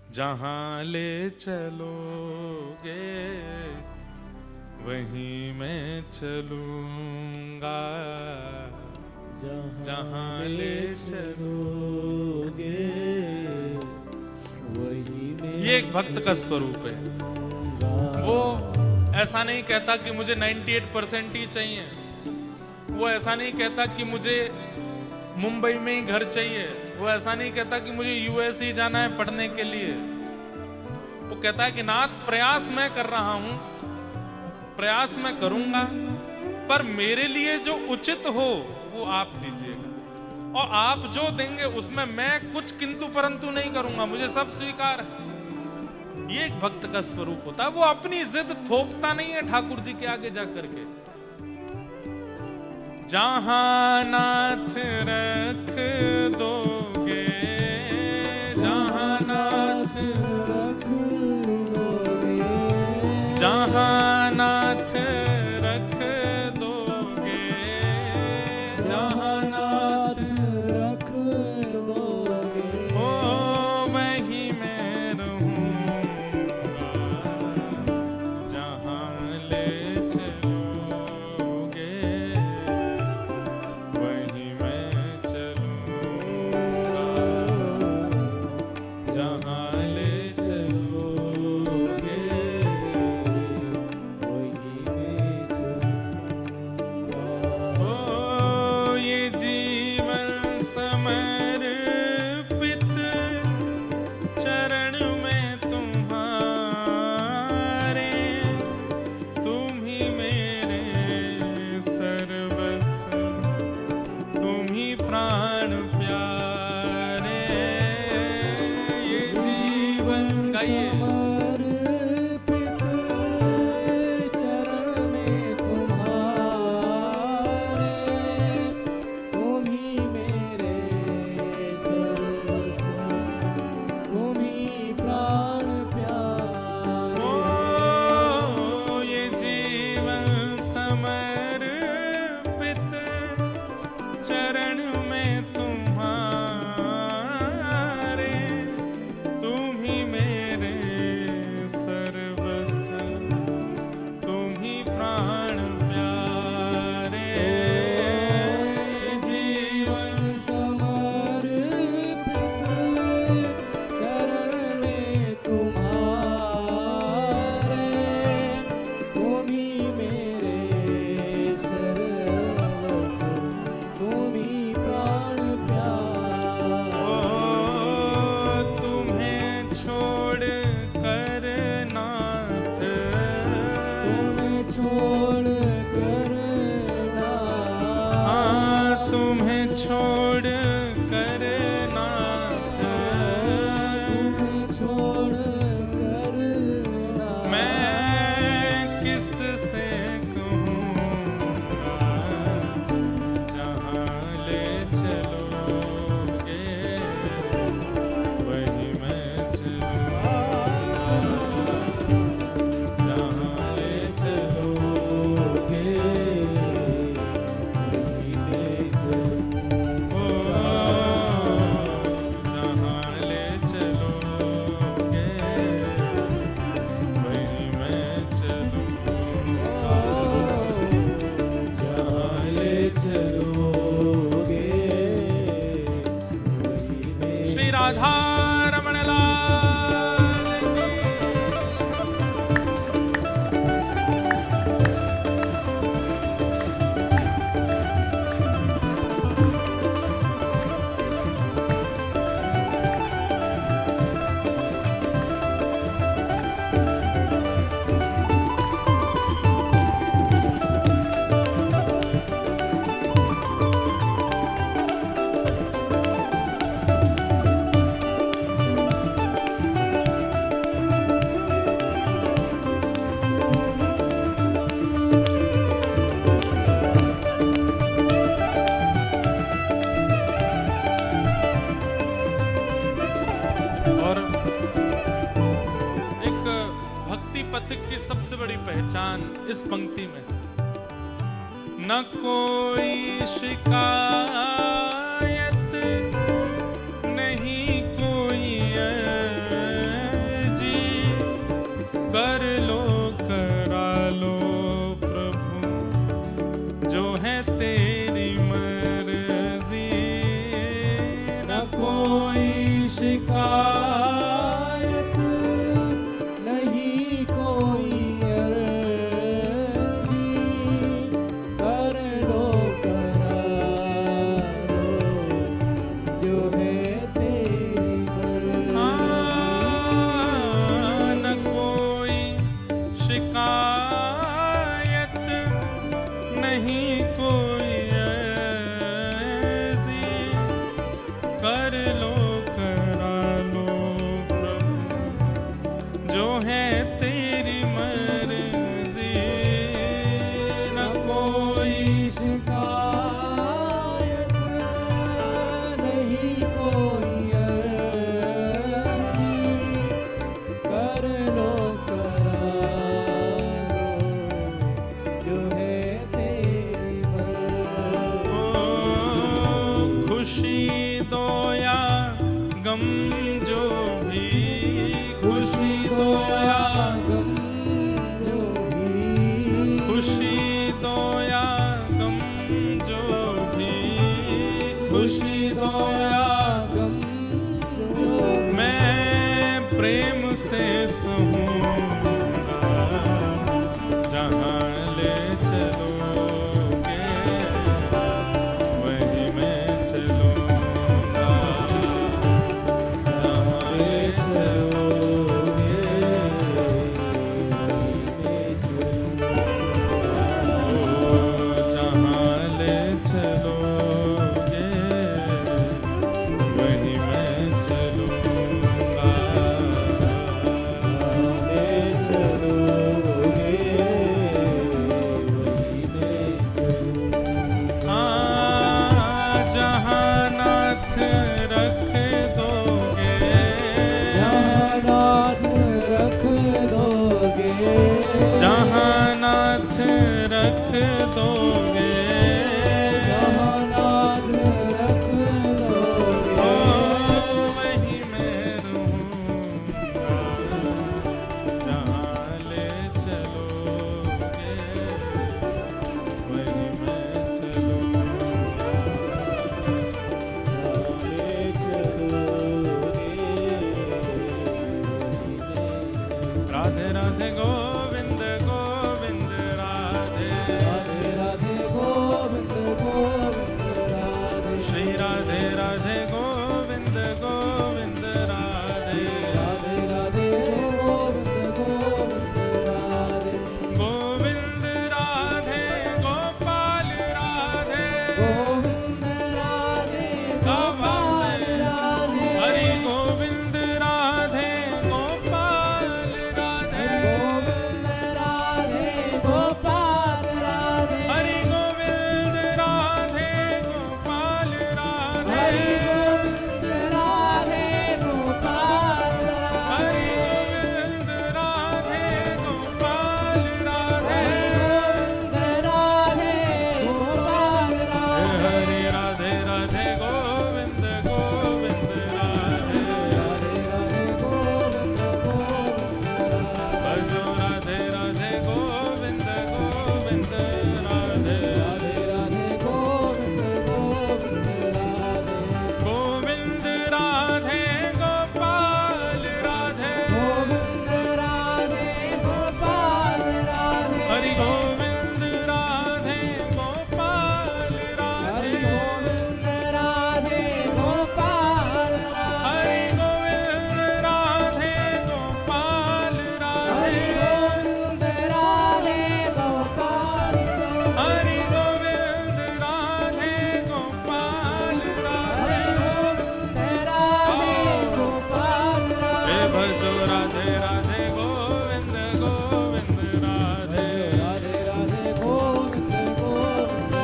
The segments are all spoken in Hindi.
जहाँ ले चलोगे वहीं मैं चलूंगा, जहाँ ले चलोगे वहीं मैं। ये एक भक्त का स्वरूप है। वो ऐसा नहीं कहता कि मुझे 98% ही चाहिए, वो ऐसा नहीं कहता कि मुझे मुंबई में ही घर चाहिए, वो ऐसा नहीं कहता कि मुझे यूएस ही जाना है पढ़ने के लिए। वो कहता है कि नाथ प्रयास मैं कर रहा हूं, प्रयास मैं करूंगा, पर मेरे लिए जो उचित हो वो आप दीजिएगा, और आप जो देंगे उसमें मैं कुछ किंतु परंतु नहीं करूंगा, मुझे सब स्वीकार है। ये एक भक्त का स्वरूप होता है। वो अपनी जिद थोपता नहीं है ठाकुर जी के आगे जाकर के। जहां नाथ रख दोगे, जहां नाथ रख दोगे, जहां नाथ रख दोगे, जहां नाथ रख दोगे, ओ वहीं मैं रहूंगा, जहां ले चलोगे वहीं मैं चलूंगा, जहां ले चलोगे वहीं मैं चलूंगा। ओ ये जीवन समर्पित चरण में तुम्हारे, तुम ही मेरे सर्वस्व, तुम ही प्राण प्यारे। ये जीवन का ये चरण में तुम्हारे, तुम ही मेरे सर्वस्व, तुम ही प्राण प्यारे। ओ ये जीवन समर्पित चरण में तुम्हारे, तुम ही मेरे सर्वस्व, तुम ही प्राण प्यारे। जीवन समर्पित चरण में तुम्हारे, तुम ही मेरे सर्वस्व, तुम ही प्राण प्यारे। ओ तुम्हें छोड़ कर नाथ, तुम्हें छोड़ कर हाँ तुम्हें छोड़ कर नाथ, तुम्हें छोड़ कर मैं किससे कहूँगा, जहाँ ले चलोगे वहीं मैं चलूँगा, जहाँ ले चलोगे वहीं मैं चलूँगा, जहाँ ले चलोगे वहीं मैं चलूँगा, जहाँ ले चलोगे वहीं मैं। श्री राधा रमण लाल की। और एक भक्ति पथिक की सबसे बड़ी पहचान इस पंक्ति में, न कोई शिकायत नहीं कोई शिकायत नहीं कोई अर्जी, कर लो करार जो है तेरी मर्जी। न कोई शिकायत नहीं कोई ऐसी, कर लो करा लो प्रभु जो है तेरी मर्जी। न कोई शिकायत नहीं कोई अर्जी, कर लो करार जो है तेरी मर्जी। खुशी दो या गम जो भी, खुशी दो या गम जो भी, खुशी दो या गम जो भी, खुशी दो या गम जो मैं प्रेम से सहूँगा, जहाँ ले चलोगे वहीं मैं चलूँगा, जहाँ ले चलोगे ओ जहाँ ले चलोगे वहीं मैं चलूँगा। ले चलोगे वहीं मैं चलूँगा। जहाँ नाथ रख दोगे, जहाँ नाथ रख दोगे, जहाँ नाथ रख दोगे, जहाँ नाथ रख ओ दोगे, वहीं मैं रहूँगा, जहाँ ले चलोगे वहीं मैं चलूँगा। ले चलोगे राधे राधे गोविंद गोविंद राधे, राधे राधे गोविंद गोविंद राधे, श्री राधे राधे गोविंद गोविंद राधे, राधे राधे गोविंद गोविंद राधे, गोविंद राधे गोपाल राधे, गोविंद राधे गोपाल राधे, हरि गोविंद राधे गोपाल राधे, गोविंद राधे गोपाल राधे, हरि गोविंद राधे गोपाल राधे, हरि गोविंद राधे गोपाल हरि राधे, गोविंद राधे गोपाल राधे, गोविंद राधे गोपाल राधे, हरि राधे राधे गोविंद गोविंद राधे, राधे राधे गोविंद गोविंद राधे, भजो राधे राधे गोविंद गोविंद राधे, राधे राधे गोविंद गोविंद राधे, गोविंद राधे गोपाल राधे, गोविंद राधे गोपाल राधे, हरि गोविंद राधे गोपाल हरि राधे, गोविंद राधे गोपाल राधे, हरि गोविंद राधे गोपाल हरि राधे, गोविंद राधे गोपाल राधे, हरि गोविंद राधे गोपाल हरि राधे, गोविंद राधे गोपाल हे राधे, भजो राधे राधे गोविंद गोविंद राधे, राधे राधे गोविंद गोविंद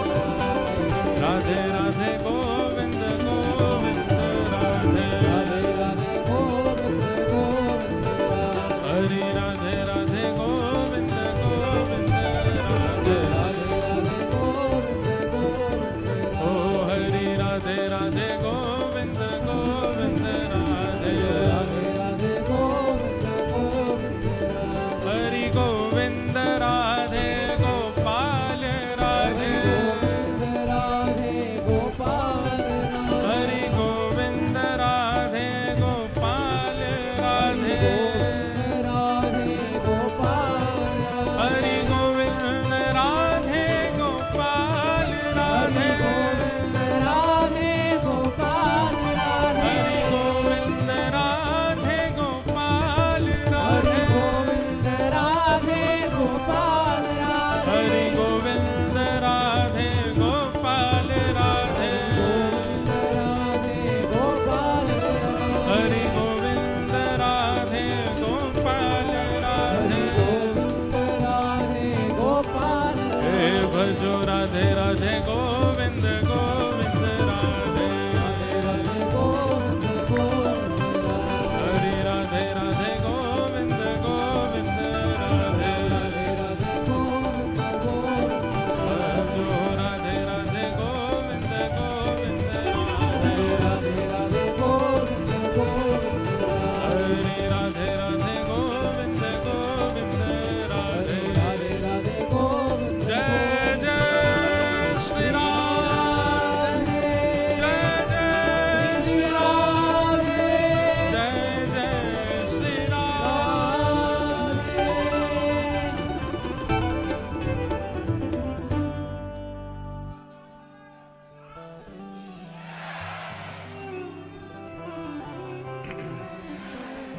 राधे, राधे राधे गोविंद गोविंद राधे, राधे राधे गोविंद गोविंद राधे, हरि राधे राधे गोविंद गोविंद राधे, राधे राधे गोविंद गोविंद ओ हरि राधे राधे गोविंद गोविंद राधे, राधे राधे गोविंद गोविंद राधे, हरि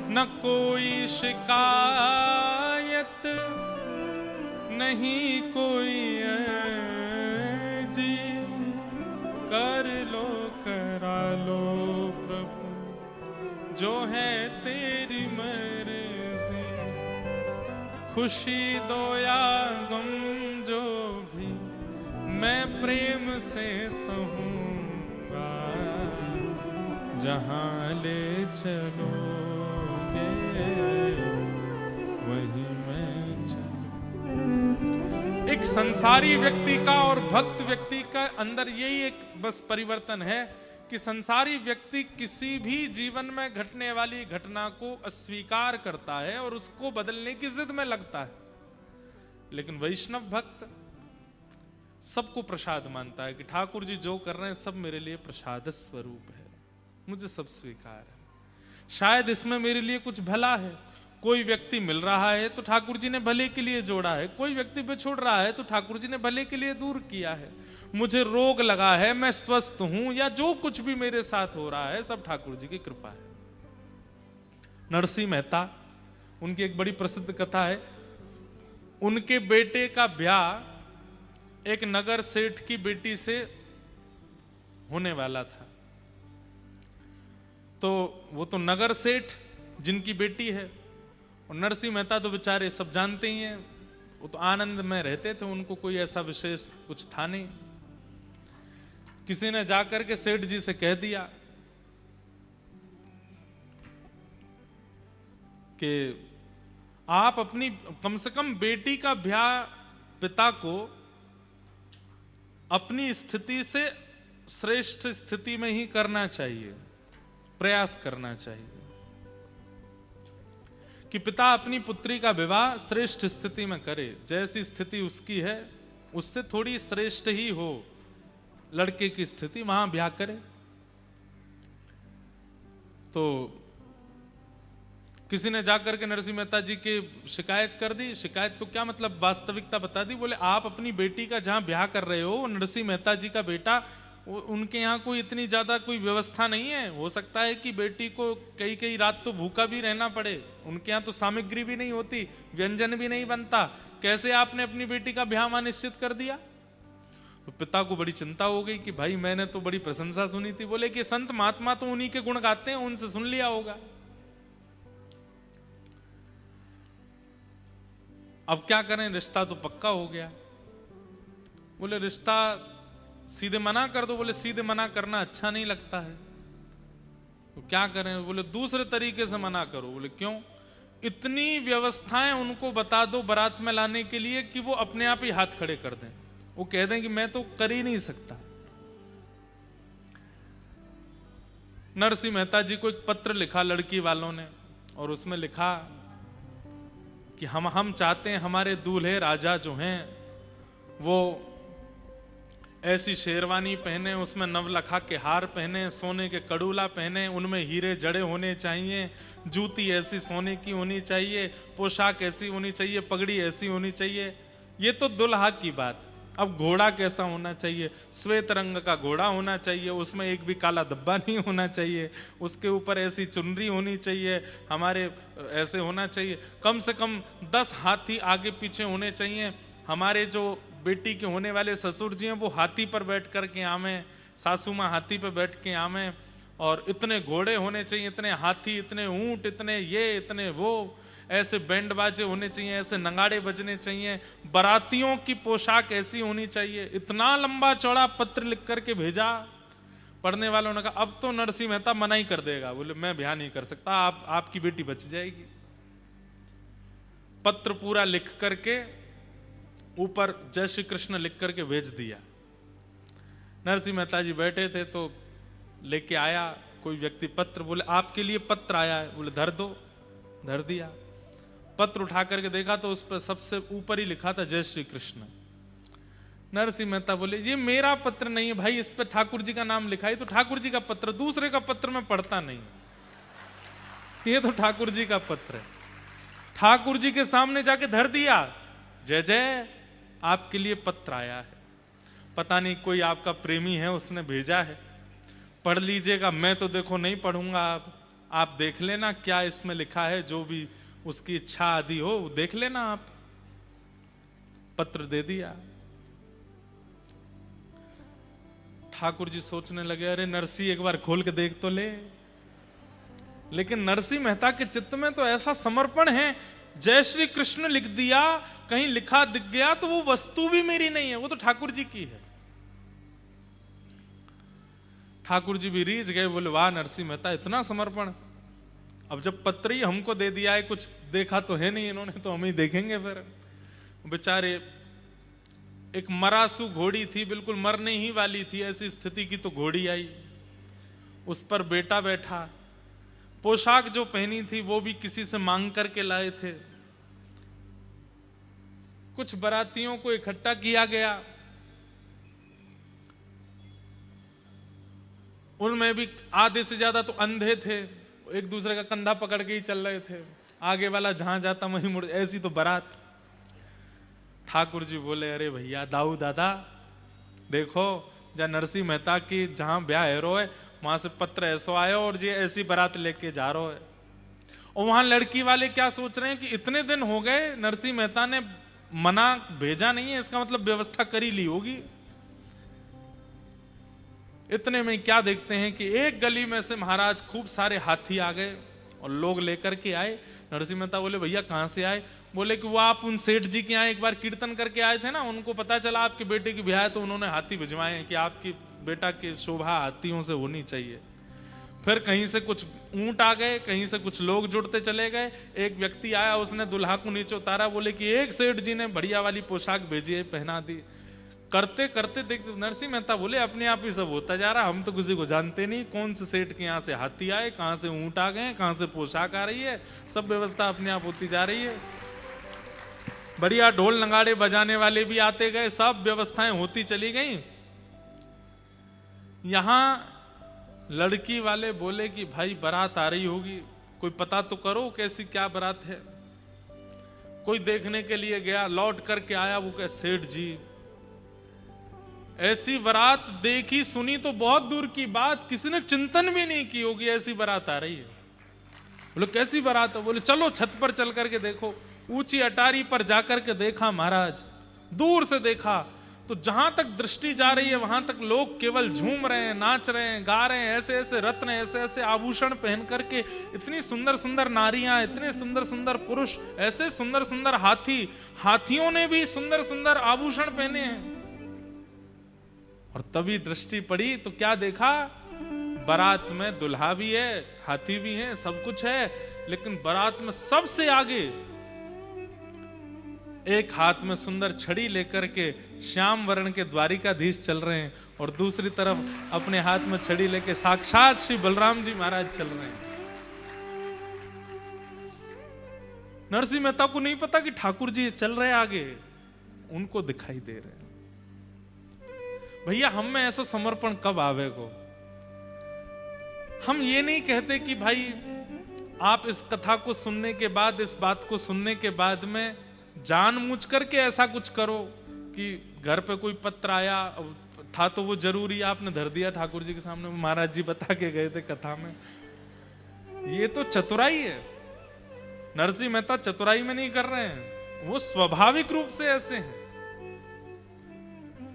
न कोई शिकायत, नहीं कोई अर्जी, कर लो करा लो प्रभु, जो है तेरी मर्जी। खुशी दो या गम जो भी, मैं प्रेम से सहूंगा, जहां ले चलोगे वहीं मैं चलूं। एक संसारी व्यक्ति का और भक्त व्यक्ति का अंदर यही एक बस परिवर्तन है कि संसारी व्यक्ति किसी भी जीवन में घटने वाली घटना को अस्वीकार करता है और उसको बदलने की जिद में लगता है, लेकिन वैष्णव भक्त सबको प्रसाद मानता है कि ठाकुर जी जो कर रहे हैं सब मेरे लिए प्रसाद स्वरूप है, मुझे सब स्वीकार है, शायद इसमें मेरे लिए कुछ भला है। कोई व्यक्ति मिल रहा है तो ठाकुर जी ने भले के लिए जोड़ा है, कोई व्यक्ति बिछुड़ रहा है तो ठाकुर जी ने भले के लिए दूर किया है, मुझे रोग लगा है, मैं स्वस्थ हूं, या जो कुछ भी मेरे साथ हो रहा है सब ठाकुर जी की कृपा है। नरसिंह मेहता, उनकी एक बड़ी प्रसिद्ध कथा है, उनके बेटे का ब्याह एक नगर सेठ की बेटी से होने वाला था। तो वो तो नगर सेठ जिनकी बेटी है, और नरसिंह मेहता तो बेचारे सब जानते ही हैं, वो तो आनंद में रहते थे, उनको कोई ऐसा विशेष कुछ था नहीं। किसी ने जाकर के सेठ जी से कह दिया कि आप अपनी कम से कम बेटी का ब्याह पिता को अपनी स्थिति से श्रेष्ठ स्थिति में ही करना चाहिए, प्रयास करना चाहिए कि पिता अपनी पुत्री का विवाह श्रेष्ठ स्थिति में करे, जैसी स्थिति उसकी है उससे थोड़ी श्रेष्ठ ही हो लड़के की स्थिति, वहां ब्याह करे। तो किसी ने जाकर के नरसिंह मेहता जी की शिकायत कर दी। शिकायत तो क्या मतलब, वास्तविकता बता दी। बोले आप अपनी बेटी का जहां ब्याह कर रहे हो, नरसिंह मेहता जी का बेटा, उनके यहाँ कोई इतनी ज्यादा कोई व्यवस्था नहीं है, हो सकता है कि बेटी को कई कई रात तो भूखा भी रहना पड़े, उनके यहाँ तो सामग्री भी नहीं होती, व्यंजन भी नहीं बनता, कैसे आपने अपनी बेटी का ब्याह वहां निश्चित कर दिया। तो पिता को बड़ी चिंता हो गई कि भाई मैंने तो बड़ी प्रशंसा सुनी थी। बोले कि संत महात्मा तो उन्हीं के गुण गाते हैं, उनसे सुन लिया होगा। अब क्या करें, रिश्ता तो पक्का हो गया। बोले रिश्ता सीधे मना कर दो। बोले सीधे मना करना अच्छा नहीं लगता है, तो क्या करें। बोले दूसरे तरीके से मना करो। बोले क्यों। इतनी व्यवस्थाएं उनको बता दो बारात में लाने के लिए कि वो अपने आप ही हाथ खड़े कर दें, वो कह दें कि मैं तो कर ही नहीं सकता। नरसिंह मेहता जी को एक पत्र लिखा लड़की वालों ने, और उसमें लिखा कि हम चाहते हैं हमारे दूल्हे राजा जो हैं वो ऐसी शेरवानी पहने, उसमें नवलखा के हार पहने, सोने के कड़ूला पहने, उनमें हीरे जड़े होने चाहिए, जूती ऐसी सोने की होनी चाहिए, पोशाक ऐसी होनी चाहिए, पगड़ी ऐसी होनी चाहिए। ये तो दुल्हा की बात। अब घोड़ा कैसा होना चाहिए, श्वेत रंग का घोड़ा होना चाहिए, उसमें एक भी काला धब्बा नहीं होना चाहिए, उसके ऊपर ऐसी चुनरी होनी चाहिए, हमारे ऐसे होना चाहिए, कम से कम 10 हाथी आगे पीछे होने चाहिए, हमारे जो बेटी के होने वाले ससुर जी हैं वो हाथी पर बैठ कर के आवे, सासू माँ हाथी पर बैठ के आवे, और इतने घोड़े होने चाहिए, इतने हाथी, इतने ऊंट, इतने ये इतने वो, ऐसे बैंड बाजे होने चाहिए, ऐसे नगाड़े बजने चाहिए, बारातियों की पोशाक ऐसी होनी चाहिए। इतना लंबा चौड़ा पत्र लिख करके भेजा। पढ़ने वालों ने कहा अब तो नरसिंह मेहता मना ही कर देगा। बोले मैं ब्याह नहीं कर सकता, आपकी बेटी बच जाएगी। पत्र पूरा लिख करके ऊपर जय श्री कृष्ण लिख करके भेज दिया। नरसिंह मेहता जी बैठे थे तो लेके आया कोई व्यक्ति पत्र। बोले आपके लिए पत्र आया है। बोले धर दो। धर दिया। पत्र उठा करके देखा तो उस पर सबसे ऊपर ही लिखा था जय श्री कृष्ण। नरसिंह मेहता बोले ये मेरा पत्र नहीं है भाई, इस पर ठाकुर जी का नाम लिखा है, तो ठाकुर जी का पत्र, दूसरे का पत्र मैं पढ़ता नहीं, ये तो ठाकुर जी का पत्र है। ठाकुर जी के सामने जाके धर दिया, जय जय आपके लिए पत्र आया है, पता नहीं कोई आपका प्रेमी है उसने भेजा है, पढ़ लीजिएगा। मैं तो देखो नहीं पढ़ूंगा, आप आप देख लेना क्या इसमें लिखा है, जो भी उसकी इच्छा आदि हो देख लेना आप। पत्र दे दिया। ठाकुर जी सोचने लगे, अरे नरसी एक बार खोल के देख तो ले। लेकिन नरसिंह मेहता के चित्त में तो ऐसा समर्पण है, जय श्री कृष्ण लिख दिया, कहीं लिखा दिख गया तो वो वस्तु भी मेरी नहीं है, वो तो ठाकुर जी की है। ठाकुर जी भी रीझ गए, बोले वाह नरसिंह मेहता इतना समर्पण। अब जब पत्र ही हमको दे दिया है, कुछ देखा तो है नहीं इन्होंने, तो हम ही देखेंगे फिर। बेचारे एक मरासू घोड़ी थी, बिल्कुल मरने ही वाली थी, ऐसी स्थिति की तो घोड़ी आई, उस पर बेटा बैठा। पोशाक जो पहनी थी वो भी किसी से मांग करके लाए थे। कुछ बारातियों को इकट्ठा किया गया, उनमें भी आधे से ज्यादा तो अंधे थे, एक दूसरे का कंधा पकड़ के ही चल रहे थे, आगे वाला जहां जाता वहीं मुड़, ऐसी तो बारात। ठाकुर जी बोले, अरे भैया दाऊ दादा देखो, जहाँ नरसिंह मेहता की जहां ब्याह है है वहां से पत्र ऐसो आयो और ये ऐसी बारात लेके जा रहा है। और वहां लड़की वाले क्या सोच रहे हैं कि इतने दिन हो गए, नरसिंह मेहता ने मना भेजा नहीं है, इसका मतलब व्यवस्था करी ली होगी। इतने में क्या देखते हैं कि एक गली में से महाराज खूब सारे हाथी आ गए और लोग लेकर के आए। नरसिंह मेहता बोले, भैया कहां से आए? बोले कि वो आप उन सेठ जी के यहाँ एक बार कीर्तन करके आए थे ना, उनको पता चला आपके बेटे की ब्याह है तो उन्होंने हाथी भिजवाए हैं कि आपकी बेटा की शोभा हाथियों से होनी चाहिए। फिर कहीं से कुछ ऊंट आ गए, कहीं से कुछ लोग जुड़ते चले गए। एक व्यक्ति आया, उसने दुल्हा को नीचे उतारा, बोले कि एक सेठ जी ने बढ़िया वाली पोशाक भेजी है, पहना दी। करते करते देखते नरसिंह मेहता बोले, अपने आप ही सब होता जा रहा, हम तो किसी को जानते नहीं, कौन से सेठ के यहाँ से हाथी आए, कहाँ से ऊंट आ गए, कहाँ से पोशाक आ रही है, सब व्यवस्था अपने आप होती जा रही है। बढ़िया ढोल नगाड़े बजाने वाले भी आते गए, सब व्यवस्थाएं होती चली गई। यहां लड़की वाले बोले कि भाई बारात आ रही होगी, कोई पता तो करो कैसी क्या बारात है। कोई देखने के लिए गया, लौट करके आया, वो कहे सेठ जी ऐसी बारात देखी सुनी तो बहुत दूर की बात, किसी ने चिंतन भी नहीं की होगी ऐसी बारात आ रही है। बोले कैसी बारात है? बोले चलो छत पर चल करके देखो। ऊंची अटारी पर जाकर के देखा महाराज, दूर से देखा तो जहां तक दृष्टि जा रही है वहां तक लोग केवल झूम रहे हैं, नाच रहे हैं, गा रहे हैं, ऐसे ऐसे रत्न, ऐसे ऐसे आभूषण पहन करके, इतनी सुंदर सुंदर नारियां, इतने सुंदर सुंदर पुरुष, ऐसे सुंदर सुंदर हाथी, हाथियों ने भी सुंदर सुंदर आभूषण पहने हैं। और तभी दृष्टि पड़ी तो क्या देखा, बारात में दुल्हा भी है, हाथी भी है, सब कुछ है, लेकिन बारात में सबसे आगे एक हाथ में सुंदर छड़ी लेकर के श्याम वर्ण के द्वारिकाधीश चल रहे हैं और दूसरी तरफ अपने हाथ में छड़ी लेके साक्षात श्री बलराम जी महाराज चल रहे हैं। नरसिंह मेहता को नहीं पता कि ठाकुर जी चल रहे आगे, उनको दिखाई दे रहे हैं। भैया हम में ऐसा समर्पण कब आवेगो? हम ये नहीं कहते कि भाई आप इस कथा को सुनने के बाद, इस बात को सुनने के बाद में जानबूझ करके ऐसा कुछ करो कि घर पे कोई पत्र आया था तो वो जरूरी आपने धर दिया ठाकुर जी के सामने, महाराज जी बता के गए थे कथा में। ये तो चतुराई है। नरसिंह मेहता चतुराई में नहीं कर रहे हैं, वो स्वाभाविक रूप से ऐसे हैं,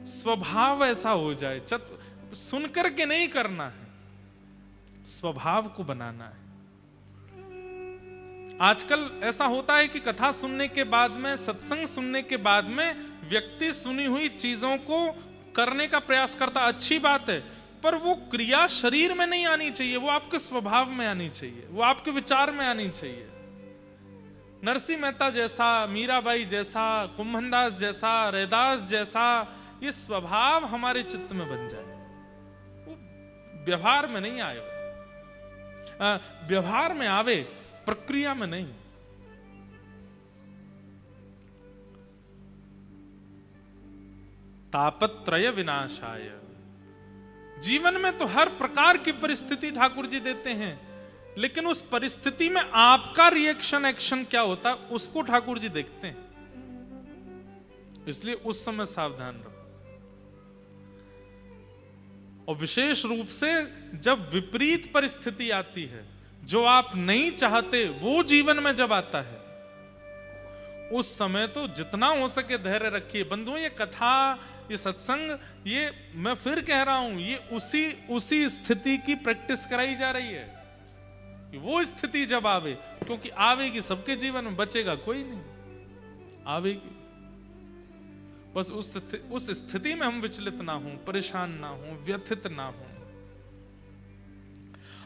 स्वभाव ऐसा हो जाए। सुन करके नहीं करना है, स्वभाव को बनाना है। आजकल ऐसा होता है कि कथा सुनने के बाद में, सत्संग सुनने के बाद में व्यक्ति सुनी हुई चीजों को करने का प्रयास करता, अच्छी बात है, पर वो क्रिया शरीर में नहीं आनी चाहिए, वो आपके स्वभाव में आनी चाहिए, वो आपके विचार में आनी चाहिए। नरसिंह मेहता जैसा, मीराबाई जैसा, कुंभनदास जैसा, रैदास जैसा ये स्वभाव हमारे चित्त में बन जाए, वो व्यवहार में नहीं आए, व्यवहार में आवे, प्रक्रिया में नहीं। तापत्रय विनाशाय, जीवन में तो हर प्रकार की परिस्थिति ठाकुर जी देते हैं, लेकिन उस परिस्थिति में आपका रिएक्शन, एक्शन क्या होता है उसको ठाकुर जी देखते हैं। इसलिए उस समय सावधान रहो। और विशेष रूप से जब विपरीत परिस्थिति आती है, जो आप नहीं चाहते वो जीवन में जब आता है, उस समय तो जितना हो सके धैर्य रखिए। बंधुओं, ये कथा, ये सत्संग, ये मैं फिर कह रहा हूं, ये उसी स्थिति की प्रैक्टिस कराई जा रही है। वो स्थिति जब आवे, क्योंकि आवेगी सबके जीवन में, बचेगा कोई नहीं, आवेगी। बस उस स्थिति में हम विचलित ना हों, परेशान ना हों, व्यथित ना हों।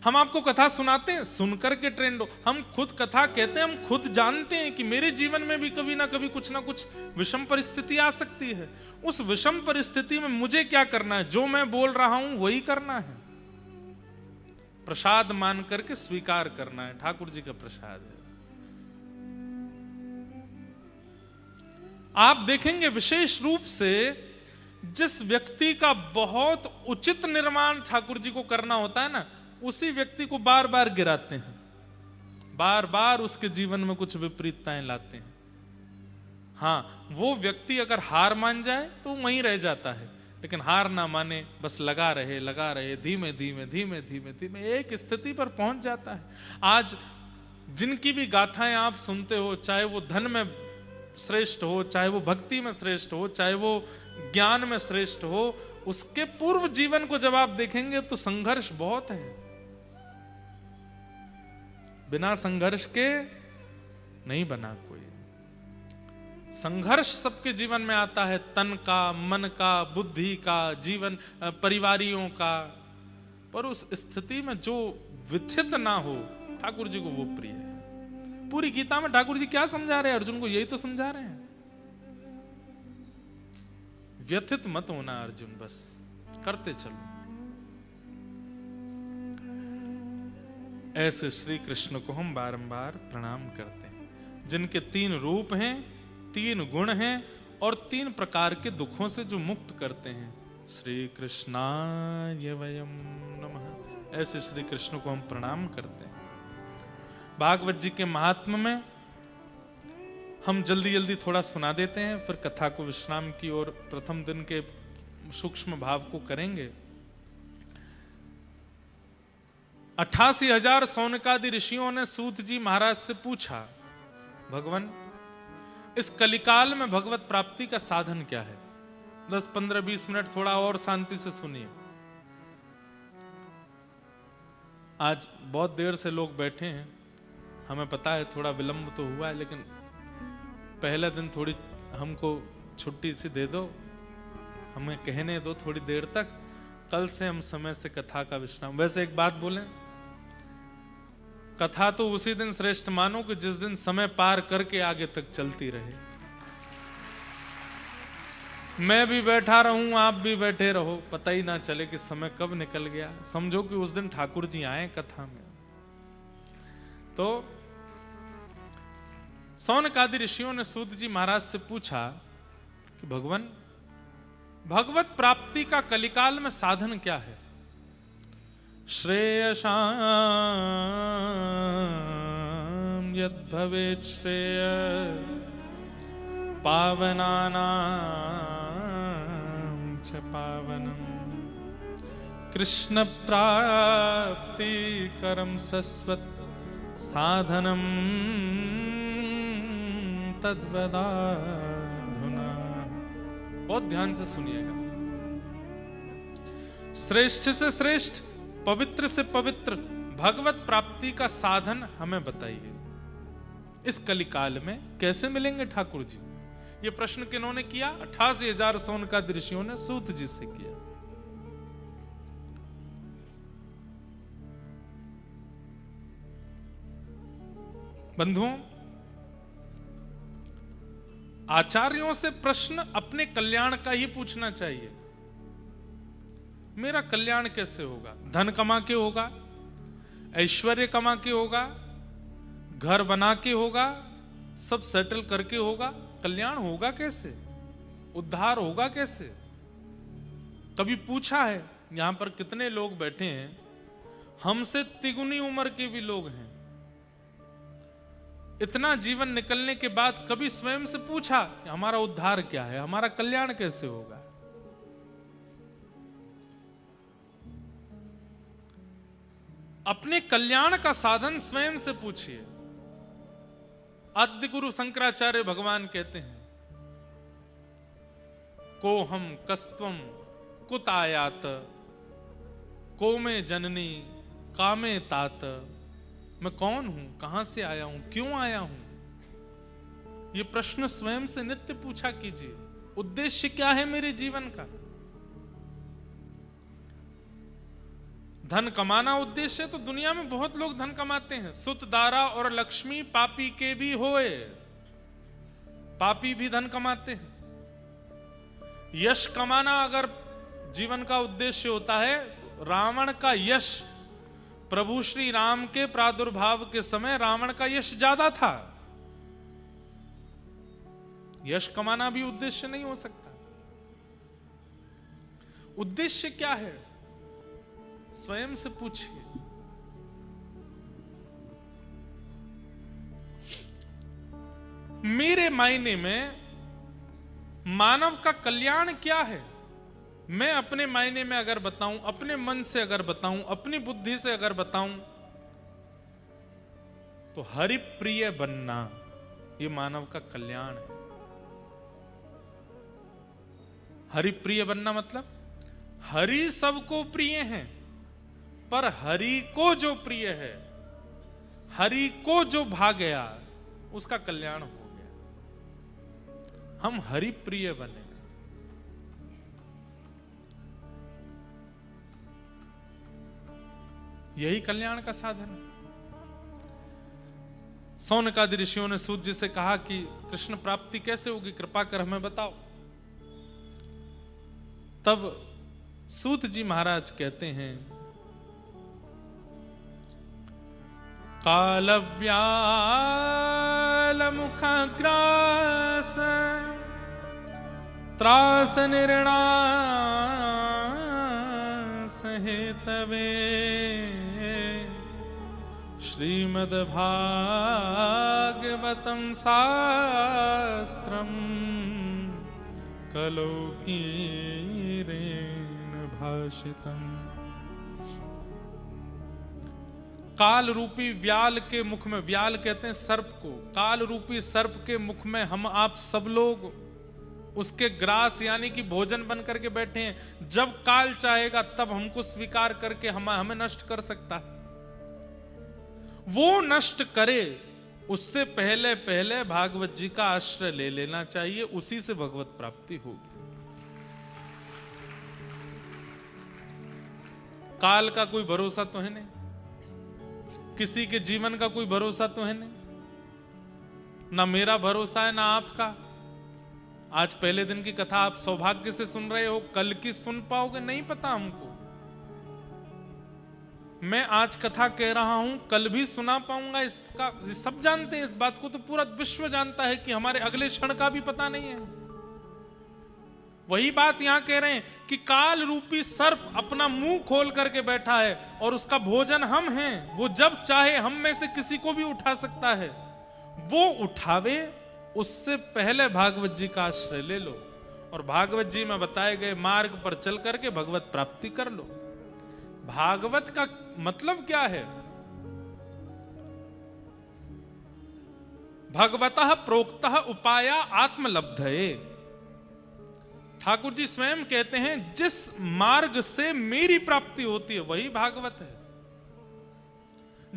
हम आपको कथा सुनाते हैं, सुनकर के ट्रेंड हो। हम खुद कथा कहते हैं, हम खुद जानते हैं कि मेरे जीवन में भी कभी ना कभी कुछ ना कुछ विषम परिस्थिति आ सकती है। उस विषम परिस्थिति में मुझे क्या करना है? जो मैं बोल रहा हूं वही करना है, प्रसाद मान करके स्वीकार करना है। ठाकुर जी का प्रसाद है। आप देखेंगे विशेष रूप से जिस व्यक्ति का बहुत उचित निर्माण ठाकुर जी को करना होता है ना, उसी व्यक्ति को बार बार गिराते हैं, बार बार उसके जीवन में कुछ विपरीतताएं लाते हैं। हाँ, वो व्यक्ति अगर हार मान जाए तो वहीं रह जाता है, लेकिन हार ना माने, बस लगा रहे, धीमे धीमे एक स्थिति पर पहुंच जाता है। आज जिनकी भी गाथाएं आप सुनते हो, चाहे वो धन में श्रेष्ठ हो, चाहे वो भक्ति में श्रेष्ठ हो, चाहे वो ज्ञान में श्रेष्ठ हो, उसके पूर्व जीवन को जब आप देखेंगे तो संघर्ष बहुत है। बिना संघर्ष के नहीं बना कोई। संघर्ष सबके जीवन में आता है, तन का, मन का, बुद्धि का, जीवन परिवारियों का। पर उस स्थिति में जो व्यथित ना हो, ठाकुर जी को वो प्रिय है। पूरी गीता में ठाकुर जी क्या समझा रहे हैं? अर्जुन को यही तो समझा रहे हैं, व्यथित मत होना अर्जुन, बस करते चलो। ऐसे श्री कृष्ण को हम बारंबार प्रणाम करते हैं, जिनके 3 रूप हैं, 3 गुण हैं और 3 प्रकार के दुखों से जो मुक्त करते हैं। श्री कृष्णाय वयम नमः। ऐसे श्री कृष्ण को हम प्रणाम करते हैं। भागवत जी के महात्म्य में हम जल्दी जल्दी थोड़ा सुना देते हैं, फिर कथा को विश्राम की ओर प्रथम दिन के सूक्ष्म भाव को करेंगे। 88,000 सौनकादि ऋषियों ने सूत जी महाराज से पूछा, भगवान इस कलिकाल में भगवत प्राप्ति का साधन क्या है? 10, 15, 20 मिनट थोड़ा और शांति से सुनिए। आज बहुत देर से लोग बैठे हैं, हमें पता है थोड़ा विलंब तो हुआ है, लेकिन पहले दिन थोड़ी हमको छुट्टी सी दे दो, हमें कहने दो थोड़ी देर तक। कल से हम समय से कथा का विश्राम। वैसे एक बात बोलें, कथा तो उसी दिन श्रेष्ठ मानो कि जिस दिन समय पार करके आगे तक चलती रहे। मैं भी बैठा रहूं, आप भी बैठे रहो, पता ही ना चले कि समय कब निकल गया। समझो कि उस दिन ठाकुर जी आए कथा में। तो सौनकादि ऋषियों ने सूत जी महाराज से पूछा कि भगवान भगवत प्राप्ति का कलिकाल में साधन क्या है? श्रेयसाम यद भवेत् श्रेय पावनानां च पावनम कृष्ण प्राप्ति करम सस्वत साधनम तद्वदाधुना। बहुत ध्यान से सुनिएगा। श्रेष्ठ से श्रेष्ठ, पवित्र से पवित्र भगवत प्राप्ति का साधन हमें बताइए। इस कलिकाल में कैसे मिलेंगे ठाकुर जी? ये प्रश्न किन्होंने किया? 88,000 सौनकादि ऋषियों ने सूत जी से किया। बंधुओं, आचार्यों से प्रश्न अपने कल्याण का ही पूछना चाहिए। मेरा कल्याण कैसे होगा? धन कमा के होगा, ऐश्वर्य कमा के होगा, घर बना के होगा, सब सेटल करके होगा? कल्याण होगा कैसे? उद्धार होगा कैसे? कभी पूछा है? यहां पर कितने लोग बैठे हैं, हमसे तिगुनी उम्र के भी लोग हैं। इतना जीवन निकलने के बाद कभी स्वयं से पूछा कि हमारा उद्धार क्या है, हमारा कल्याण कैसे होगा? अपने कल्याण का साधन स्वयं से पूछिए। आद्य गुरु शंकराचार्य भगवान कहते हैं, को हम कस्त्वम कुत आयात, को में जननी कामे तात। मैं कौन हूं, कहां से आया हूं, क्यों आया हूं? ये प्रश्न स्वयं से नित्य पूछा कीजिए। उद्देश्य क्या है मेरे जीवन का? धन कमाना उद्देश्य है तो दुनिया में बहुत लोग धन कमाते हैं। सुत दारा और लक्ष्मी पापी के भी होए, पापी भी धन कमाते हैं। यश कमाना अगर जीवन का उद्देश्य होता है तो रावण का यश, प्रभु श्री राम के प्रादुर्भाव के समय रावण का यश ज्यादा था। यश कमाना भी उद्देश्य नहीं हो सकता। उद्देश्य क्या है, स्वयं से पूछिए। मेरे मायने में मानव का कल्याण क्या है, मैं अपने मायने में अगर बताऊं, अपने मन से अगर बताऊं, अपनी बुद्धि से अगर बताऊं, तो हरिप्रिय बनना ये मानव का कल्याण है। हरिप्रिय बनना मतलब हरि सबको प्रिय है, पर हरि को जो प्रिय है, हरि को जो भा गया, उसका कल्याण हो गया। हम हरि प्रिय बने। यही कल्याण का साधन है। सौनकादि ऋषियों ने सूत जी से कहा कि कृष्ण प्राप्ति कैसे होगी, कृपा कर हमें बताओ। तब सूत जी महाराज कहते हैं, कालव्याल मुखाग्रास त्रास निर्णास हेतवे श्रीमद् भागवतम शास्त्रम कलौ कीरेण भाषितम। काल रूपी व्याल के मुख में, व्याल कहते हैं सर्प को, काल रूपी सर्प के मुख में हम आप सब लोग उसके ग्रास यानी कि भोजन बन करके बैठे हैं। जब काल चाहेगा तब हमको स्वीकार करके हमें नष्ट कर सकता है। वो नष्ट करे उससे पहले पहले भागवत जी का आश्रय ले लेना चाहिए, उसी से भगवत प्राप्ति होगी। काल का कोई भरोसा तो है नहीं, किसी के जीवन का कोई भरोसा तो है नहीं, ना मेरा भरोसा है ना आपका। आज पहले दिन की कथा आप सौभाग्य से सुन रहे हो, कल की सुन पाओगे नहीं पता हमको। मैं आज कथा कह रहा हूं, कल भी सुना पाऊंगा इसका, सब जानते हैं इस बात को, तो पूरा विश्व जानता है कि हमारे अगले क्षण का भी पता नहीं है। वही बात यहां कह रहे हैं कि काल रूपी सर्प अपना मुंह खोल करके बैठा है और उसका भोजन हम हैं। वो जब चाहे हम में से किसी को भी उठा सकता है। वो उठावे उससे पहले भागवत जी का आश्रय ले लो और भागवत जी में बताए गए मार्ग पर चल करके भगवत प्राप्ति कर लो। भागवत का मतलब क्या है? भगवतः प्रोक्तः उपाया आत्मलब्धये। ठाकुर जी स्वयं कहते हैं जिस मार्ग से मेरी प्राप्ति होती है वही भागवत है।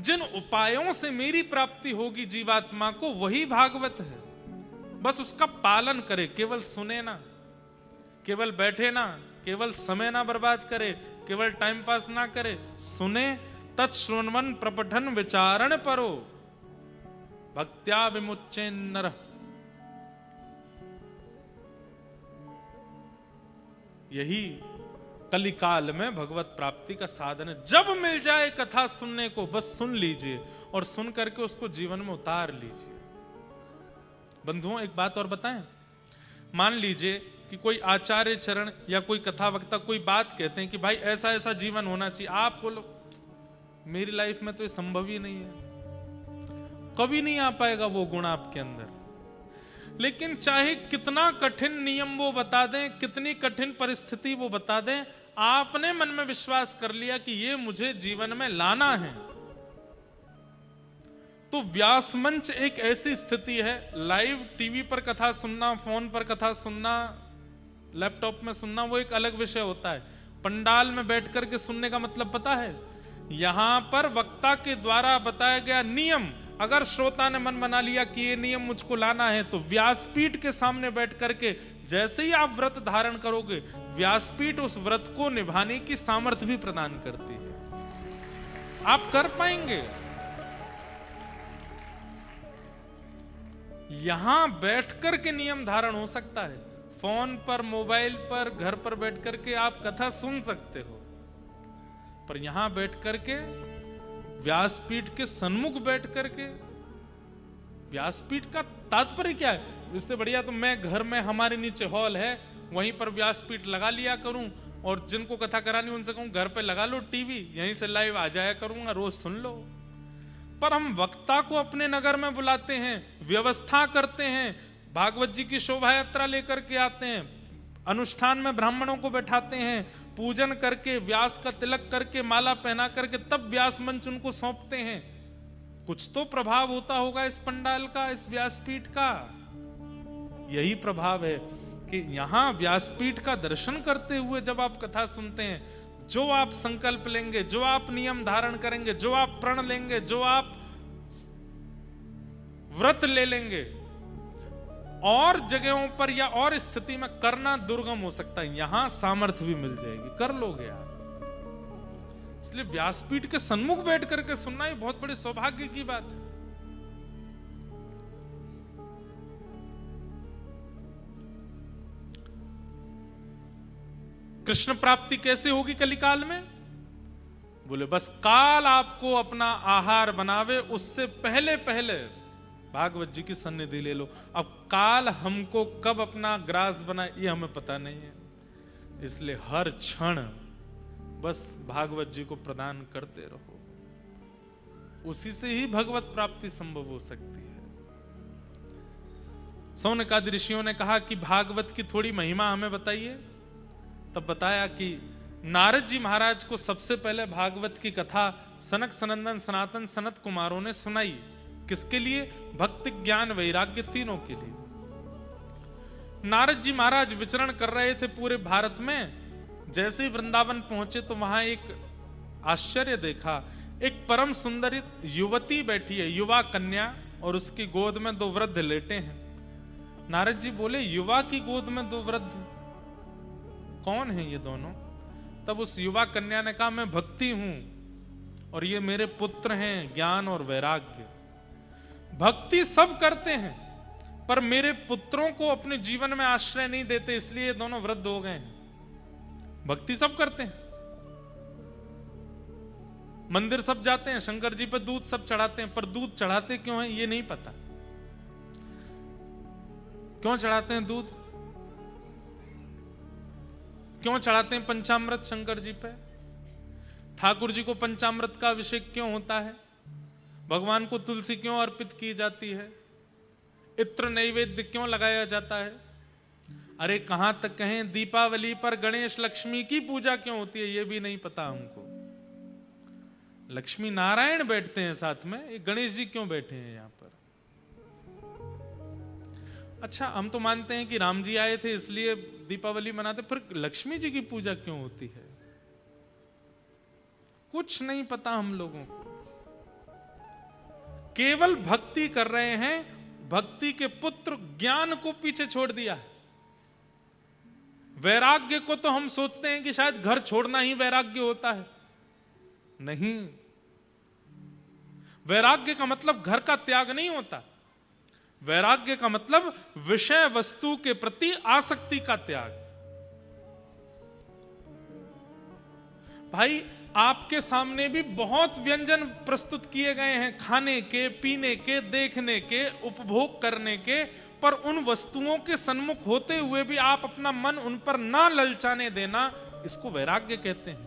जिन उपायों से मेरी प्राप्ति होगी जीवात्मा को वही भागवत है। बस उसका पालन करे, केवल सुने ना, केवल बैठे ना, केवल समय ना बर्बाद करे, केवल टाइम पास ना करे। सुने, तत्श्रवण प्रपठन विचारण परो भक्त्या विमुच्य नर। यही कलिकाल में भगवत प्राप्ति का साधन है। जब मिल जाए कथा सुनने को बस सुन लीजिए और सुन करके उसको जीवन में उतार लीजिए। बंधुओं एक बात और बताएं, मान लीजिए कि कोई आचार्य चरण या कोई कथा वक्ता कोई बात कहते हैं कि भाई ऐसा ऐसा जीवन होना चाहिए, आप बोलो मेरी लाइफ में तो ये संभव ही नहीं है, कभी नहीं आ पाएगा वो गुण आपके अंदर। लेकिन चाहे कितना कठिन नियम वो बता दें, कितनी कठिन परिस्थिति वो बता दें, आपने मन में विश्वास कर लिया कि ये मुझे जीवन में लाना है, तो व्यास मंच एक ऐसी स्थिति है, लाइव टीवी पर कथा सुनना, फोन पर कथा सुनना, लैपटॉप में सुनना, वो एक अलग विषय होता है। पंडाल में बैठ करके सुनने का मतलब पता है, यहां पर वक्ता के द्वारा बताया गया नियम, अगर श्रोता ने मन बना लिया कि ये नियम मुझको लाना है, तो व्यासपीठ के सामने बैठ करके जैसे ही आप व्रत धारण करोगे, व्यासपीठ उस व्रत को निभाने की सामर्थ्य भी प्रदान करती है। आप कर पाएंगे। यहां बैठकर के नियम धारण हो सकता है, फोन पर, मोबाइल पर, घर पर बैठ करके आप कथा सुन सकते हो, पर यहां बैठ करके व्यासपीठ के सन्मुख बैठ करके, व्यासपीठ का तात्पर्य क्या है? इससे बढ़िया तो मैं घर में, हमारे नीचे हॉल है, वहीं पर व्यासपीठ लगा लिया करूं, और जिनको कथा करानी उनसे कहूं घर पे लगा लो टीवी, यहीं से लाइव आ जाया करूंगा, रोज सुन लो। पर हम वक्ता को अपने नगर में बुलाते हैं, व्यवस्था करते हैं, भागवत जी की शोभा यात्रा लेकर के आते हैं, अनुष्ठान में ब्राह्मणों को बैठाते हैं, पूजन करके, व्यास का तिलक करके, माला पहना करके, तब व्यास मंच उनको सौंपते हैं। कुछ तो प्रभाव होता होगा इस पंडाल का, इस व्यासपीठ का। यही प्रभाव है कि यहां व्यासपीठ का दर्शन करते हुए जब आप कथा सुनते हैं, जो आप संकल्प लेंगे, जो आप नियम धारण करेंगे, जो आप प्रण लेंगे, जो आप व्रत ले लेंगे, और जगहों पर या और स्थिति में करना दुर्गम हो सकता है, यहां सामर्थ्य भी मिल जाएगी, कर लोगे आप। इसलिए व्यासपीठ के सन्मुख बैठ करके सुनना ये बहुत बड़े सौभाग्य की बात है। कृष्ण प्राप्ति कैसे होगी कलिकाल में? बोले बस काल आपको अपना आहार बनावे, उससे पहले पहले भागवत जी की सन्निधि ले लो। अब काल हमको कब अपना ग्रास बनाए ये हमें पता नहीं है, इसलिए हर क्षण बस भागवत जी को प्रदान करते रहो, उसी से ही भगवत प्राप्ति संभव हो सकती है। सौनकादि ऋषियों ने कहा कि भागवत की थोड़ी महिमा हमें बताइए, तब बताया कि नारद जी महाराज को सबसे पहले भागवत की कथा सनक सनंदन सनातन सनत कुमारों ने सुनाई। किसके लिए? भक्ति ज्ञान वैराग्य तीनों के लिए। नारद जी महाराज विचरण कर रहे थे पूरे भारत में, जैसे ही वृंदावन पहुंचे तो वहां एक आश्चर्य देखा, एक परम सुंदरी युवती बैठी है, युवा कन्या, और उसकी गोद में दो वृद्ध लेटे हैं। नारद जी बोले युवा की गोद में दो वृद्ध, कौन है ये दोनों? तब उस युवा कन्या ने कहा मैं भक्ति हूं और ये मेरे पुत्र हैं ज्ञान और वैराग्य। भक्ति सब करते हैं पर मेरे पुत्रों को अपने जीवन में आश्रय नहीं देते, इसलिए ये दोनों वृद्ध हो गए हैं। भक्ति सब करते हैं, मंदिर सब जाते हैं, शंकर जी पे दूध सब चढ़ाते हैं, पर दूध चढ़ाते क्यों है ये नहीं पता। क्यों चढ़ाते हैं दूध? क्यों चढ़ाते हैं पंचामृत शंकर जी पे? ठाकुर जी को पंचामृत का अभिषेक क्यों होता है? भगवान को तुलसी क्यों अर्पित की जाती है? इत्र नैवेद्य क्यों लगाया जाता है? अरे कहां तक कहें दीपावली पर गणेश लक्ष्मी की पूजा क्यों होती है ये भी नहीं पता हमको। लक्ष्मी नारायण बैठते हैं साथ में, ये गणेश जी क्यों बैठे हैं यहां पर? अच्छा हम तो मानते हैं कि राम जी आए थे इसलिए दीपावली मनाते, फिर लक्ष्मी जी की पूजा क्यों होती है? कुछ नहीं पता हम लोगों को। केवल भक्ति कर रहे हैं, भक्ति के पुत्र ज्ञान को पीछे छोड़ दिया है। वैराग्य को तो हम सोचते हैं कि शायद घर छोड़ना ही वैराग्य होता है, नहीं। वैराग्य का मतलब घर का त्याग नहीं होता। वैराग्य का मतलब विषय वस्तु के प्रति आसक्ति का त्याग। भाई आपके सामने भी बहुत व्यंजन प्रस्तुत किए गए हैं, खाने के, पीने के, देखने के, उपभोग करने के, पर उन वस्तुओं के सन्मुख होते हुए भी आप अपना मन उन पर ना ललचाने देना, इसको वैराग्य कहते हैं।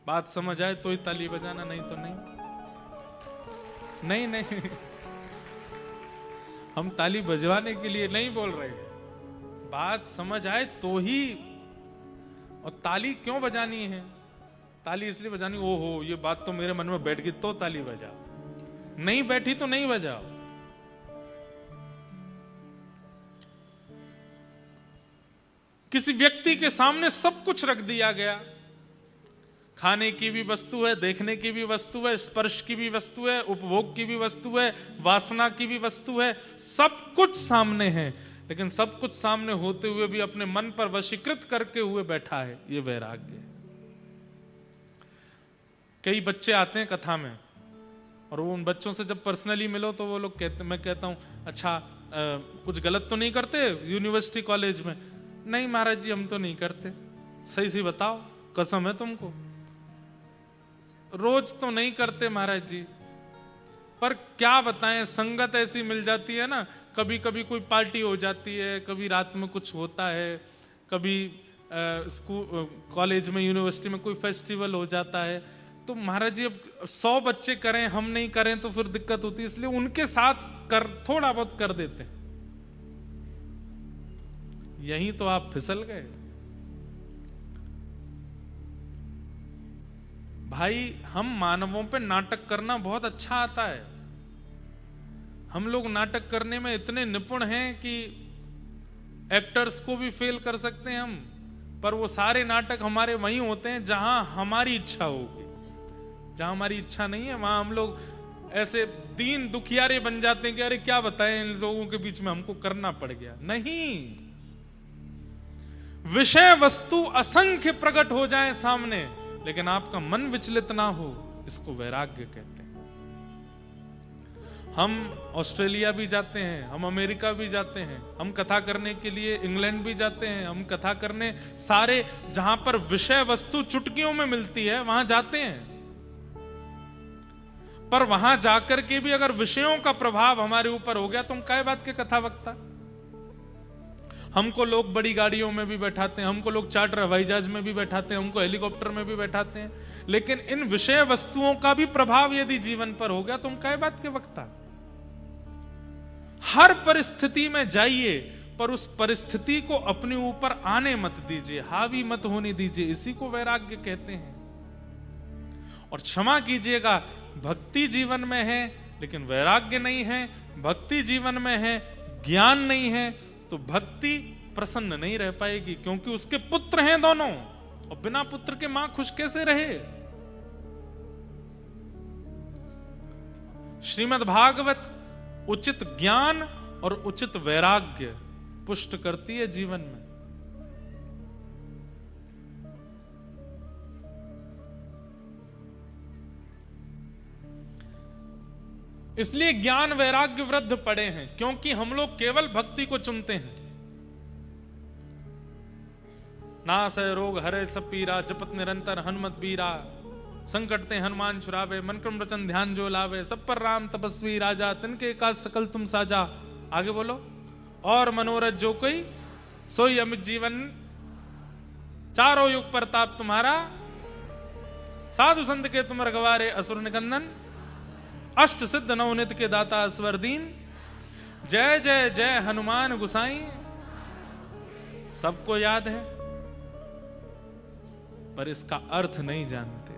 बात समझ आए तो ही ताली बजाना, नहीं तो नहीं। नहीं हम ताली बजवाने के लिए नहीं बोल रहे हैं। बात समझ आए तो ही। और ताली क्यों बजानी है? ताली इसलिए बजानी, ओहो ये बात तो मेरे मन में बैठ गई तो ताली बजाओ, नहीं बैठी तो नहीं बजाओ। किसी व्यक्ति के सामने सब कुछ रख दिया गया, खाने की भी वस्तु है, देखने की भी वस्तु है, स्पर्श की भी वस्तु है, उपभोग की भी वस्तु है, वासना की भी वस्तु है, सब कुछ सामने है, लेकिन सब कुछ सामने होते हुए भी अपने मन पर वशीकृत करके हुए बैठा है। ये वैराग्य। कई बच्चे आते हैं कथा में, और वो उन बच्चों से जब पर्सनली मिलो तो वो लोग कहते, मैं कहता हूं अच्छा कुछ गलत तो नहीं करते यूनिवर्सिटी कॉलेज में? नहीं महाराज जी हम तो नहीं करते। सही सी बताओ, कसम है तुमको। रोज तो नहीं करते महाराज जी, पर क्या बताएं, संगत ऐसी मिल जाती है ना, कभी कभी कोई पार्टी हो जाती है, कभी रात में कुछ होता है, कभी स्कूल कॉलेज में यूनिवर्सिटी में कोई फेस्टिवल हो जाता है, तो महाराज जी अब 100 बच्चे करें हम नहीं करें तो फिर दिक्कत होती है, इसलिए उनके साथ कर थोड़ा बहुत कर देते हैं। यही तो आप फिसल गए भाई। हम मानवों पे नाटक करना बहुत अच्छा आता है। हम लोग नाटक करने में इतने निपुण हैं कि एक्टर्स को भी फेल कर सकते हैं हम, पर वो सारे नाटक हमारे वहीं होते हैं जहां हमारी इच्छा होगी। जहां हमारी इच्छा नहीं है वहां हम लोग ऐसे दीन दुखियारे बन जाते हैं कि अरे क्या बताएं इन लोगों के बीच में हमको करना पड़ गया। नहीं, विषय वस्तु असंख्य प्रकट हो जाए सामने, लेकिन आपका मन विचलित ना हो, इसको वैराग्य कहते हैं। हम ऑस्ट्रेलिया भी जाते हैं, हम अमेरिका भी जाते हैं, हम कथा करने के लिए इंग्लैंड भी जाते हैं, हम कथा करने सारे जहां पर विषय वस्तु चुटकियों में मिलती है वहां जाते हैं। पर वहां जाकर के भी अगर विषयों का प्रभाव हमारे ऊपर हो गया तो हम काय बात के कथा वक्ता। हमको लोग बड़ी गाड़ियों में भी बैठाते हैं, हमको लोग चार्टर हवाई जहाज में भी बैठाते हैं, हमको हेलीकॉप्टर में भी बैठाते हैं, लेकिन इन विषय वस्तुओं का भी प्रभाव यदि जीवन पर हो गया तो हम काय बात के वक्ता। हर परिस्थिति में जाइए, पर उस परिस्थिति को अपने ऊपर आने मत दीजिए, हावी मत होने दीजिए, इसी को वैराग्य कहते हैं। और क्षमा कीजिएगा, भक्ति जीवन में है लेकिन वैराग्य नहीं है, भक्ति जीवन में है ज्ञान नहीं है, तो भक्ति प्रसन्न नहीं रह पाएगी, क्योंकि उसके पुत्र हैं दोनों, और बिना पुत्र के मां खुश कैसे रहे। श्रीमद् भागवत उचित ज्ञान और उचित वैराग्य पुष्ट करती है जीवन में। इसलिए ज्ञान वैराग्य वृद्ध पड़े हैं, क्योंकि हम लोग केवल भक्ति को चुनते हैं। नासय रोग हरे सब पीरा, जपत निरंतर हनुमत बीरा, संकट ते हनुमान छुरावे, मन क्रम वचन ध्यान जो लावे, सब पर राम तपस्वी राजा, तिनके काज सकल तुम साजा। आगे बोलो। और मनोरथ जो कोई सोई अमित जीवन, चारों युग प्रताप तुम्हारा, साधु संत के तुम रखवारे, असुर निकंदन, अष्ट सिद्ध नवनित के दाता अस्वर दीन, जय जय जय हनुमान गुसाई। सबको याद है, पर इसका अर्थ नहीं जानते।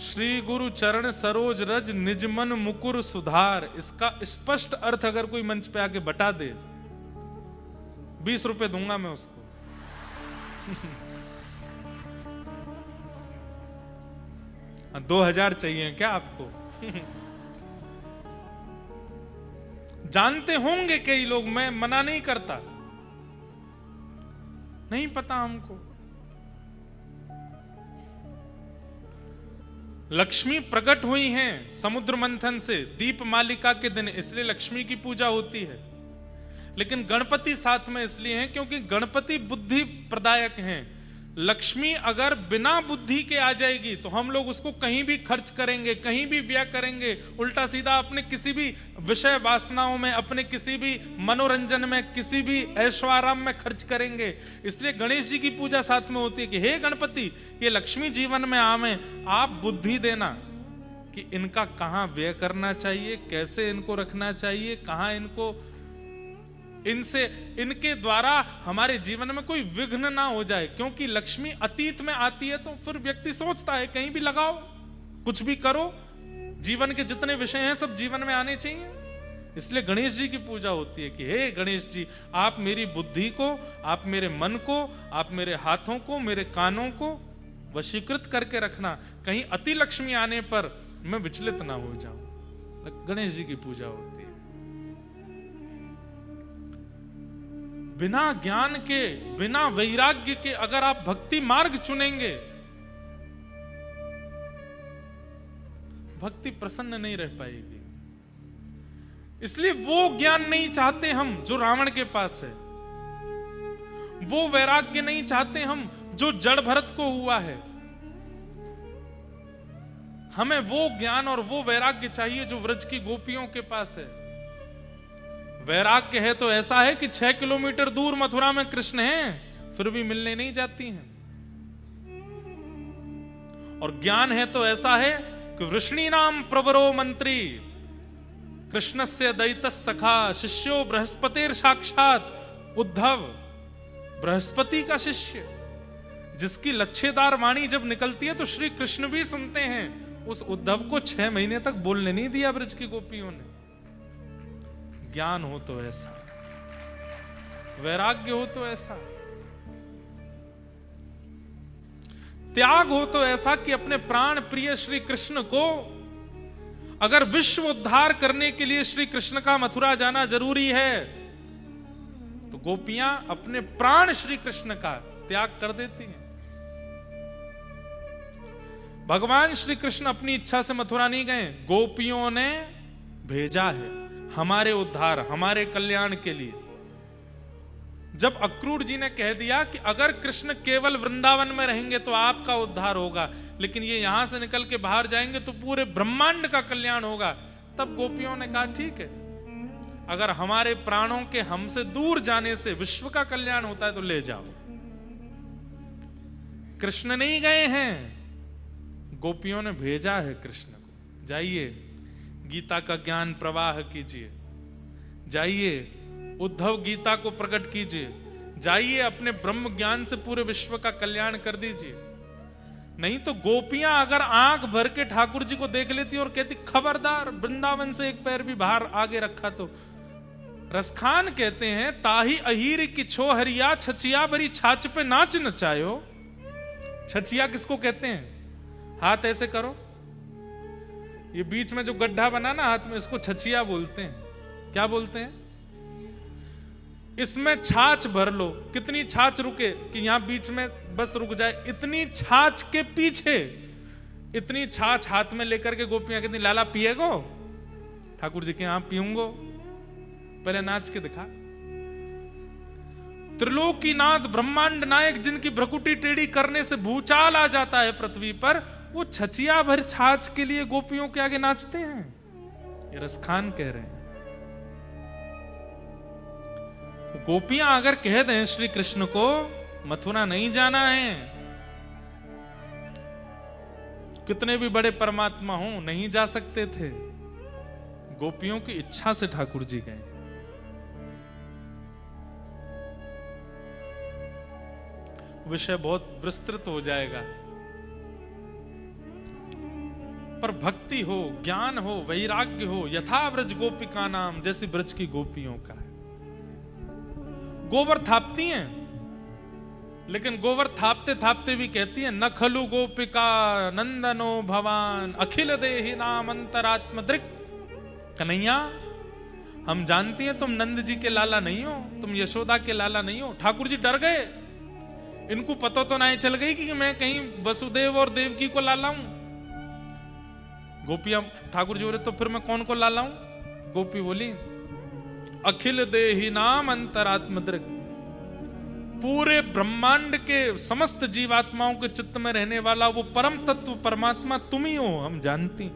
श्री गुरु चरण सरोज रज, निज मन मुकुर सुधार, इसका स्पष्ट अर्थ अगर कोई मंच पे आके बता दे, 20 रुपए दूंगा मैं उसको। 2000 चाहिए क्या आपको? जानते होंगे कई लोग, मैं मना नहीं करता, नहीं पता हमको। लक्ष्मी प्रकट हुई हैं समुद्र मंथन से दीप मालिका के दिन, इसलिए लक्ष्मी की पूजा होती है। लेकिन गणपति साथ में इसलिए हैं क्योंकि गणपति बुद्धि प्रदायक हैं। लक्ष्मी अगर बिना बुद्धि के आ जाएगी तो हम लोग उसको कहीं भी खर्च करेंगे, कहीं भी व्यय करेंगे, उल्टा सीधा अपने किसी भी विषय वासनाओं में, अपने किसी भी मनोरंजन में, किसी भी ऐश्वर्य में खर्च करेंगे। इसलिए गणेश जी की पूजा साथ में होती है कि हे गणपति, ये लक्ष्मी जीवन में आवे, आप बुद्धि देना, कि इनका कहां व्यय करना चाहिए, कैसे इनको रखना चाहिए, कहां इनको, इनसे, इनके द्वारा हमारे जीवन में कोई विघ्न ना हो जाए। क्योंकि लक्ष्मी अतीत में आती है तो फिर व्यक्ति सोचता है कहीं भी लगाओ, कुछ भी करो, जीवन के जितने विषय हैं सब जीवन में आने चाहिए। इसलिए गणेश जी की पूजा होती है कि हे गणेश जी, आप मेरी बुद्धि को, आप मेरे मन को, आप मेरे हाथों को, मेरे कानों को वशीकृत करके रखना, कहीं अति लक्ष्मी आने पर मैं विचलित ना हो जाऊं। गणेश जी की पूजा होती है। बिना ज्ञान के, बिना वैराग्य के अगर आप भक्ति मार्ग चुनेंगे, भक्ति प्रसन्न नहीं रह पाएगी। इसलिए वो ज्ञान नहीं चाहते हम जो रावण के पास है, वो वैराग्य नहीं चाहते हम जो जड़ भरत को हुआ है। हमें वो ज्ञान और वो वैराग्य चाहिए जो व्रज की गोपियों के पास है। वैराग्य है तो ऐसा है कि 6 किलोमीटर दूर मथुरा में कृष्ण हैं, फिर भी मिलने नहीं जाती हैं। और ज्ञान है तो ऐसा है कि वृष्णि नाम प्रवरो मंत्री, कृष्णस्य दैतस् सखा, शिष्यो बृहस्पतिर साक्षात उद्धव, बृहस्पति का शिष्य, जिसकी लच्छेदार वाणी जब निकलती है तो श्री कृष्ण भी सुनते हैं। उस उद्धव को 6 महीने तक बोलने नहीं दिया ब्रज की गोपियों ने। ज्ञान हो तो ऐसा, वैराग्य हो तो ऐसा, त्याग हो तो ऐसा कि अपने प्राण प्रिय श्री कृष्ण को, अगर विश्व उद्धार करने के लिए श्री कृष्ण का मथुरा जाना जरूरी है तो गोपियां अपने प्राण श्री कृष्ण का त्याग कर देती हैं। भगवान श्री कृष्ण अपनी इच्छा से मथुरा नहीं गए, गोपियों ने भेजा है हमारे उद्धार, हमारे कल्याण के लिए। जब अक्रूर जी ने कह दिया कि अगर कृष्ण केवल वृंदावन में रहेंगे तो आपका उद्धार होगा, लेकिन ये यहां से निकल के बाहर जाएंगे तो पूरे ब्रह्मांड का कल्याण होगा, तब गोपियों ने कहा ठीक है, अगर हमारे प्राणों के हमसे दूर जाने से विश्व का कल्याण होता है तो ले जाओ। कृष्ण नहीं गए हैं, गोपियों ने भेजा है कृष्ण को, जाइए गीता का ज्ञान प्रवाह कीजिए, जाइए उद्धव गीता को प्रकट कीजिए, जाइए अपने ब्रह्म ज्ञान से पूरे विश्व का कल्याण कर दीजिए। नहीं तो गोपियां अगर आंख भर के ठाकुर जी को देख लेती और कहती खबरदार वृंदावन से एक पैर भी बाहर आगे रखा तो। रसखान कहते हैं ताही अहीर की छो हरिया, छचिया भरी छाछ पे नाच नचायो। छचिया किसको कहते हैं? हाथ ऐसे करो, ये बीच में जो गड्ढा बना ना हाथ में, इसको छचिया बोलते हैं। क्या बोलते हैं? इसमें छाछ भर लो, कितनी छाछ रुके कि यहां बीच में बस रुक जाए, इतनी छाछ के पीछे, इतनी छाछ हाथ में लेकर के गोपियां कहती लाला पिएगो? ठाकुर जी के यहां पीऊंगो, पहले नाच के दिखा। त्रिलोकीनाथ ब्रह्मांड नायक जिनकी भ्रकुटी टेढ़ी करने से भूचाल आ जाता है पृथ्वी पर, वो छचिया भर छाछ के लिए गोपियों के आगे नाचते हैं। ये रसखान कह रहे हैं। गोपियां अगर कह दें श्री कृष्ण को मथुरा नहीं जाना है, कितने भी बड़े परमात्मा हो नहीं जा सकते थे, गोपियों की इच्छा से ठाकुर जी गए। विषय बहुत विस्तृत हो जाएगा, पर भक्ति हो, ज्ञान हो, वैराग्य हो, यथा ब्रज गोपिका नाम, जैसी ब्रज की गोपियों का है। गोबर थापती हैं, लेकिन गोबर थापते थापते भी कहती हैं न खलु गोपिका नंदनो भवान अखिल देहि नाम अंतरात्म दृक्। कन्हैया, हम जानती हैं तुम नंद जी के लाला नहीं हो, तुम यशोदा के लाला नहीं हो। ठाकुर जी डर गए, इनको पता तो नहीं चल गई कि मैं कहीं वसुदेव और देवकी को लाला हूं। गोपियां, ठाकुर जी बोले तो फिर मैं कौन को लाला हूं? गोपी बोली अखिल देहि नाम अंतरात्म दृक्, पूरे ब्रह्मांड के समस्त जीवात्माओं के चित्त में रहने वाला वो परम तत्व परमात्मा तुम ही हो, हम जानती।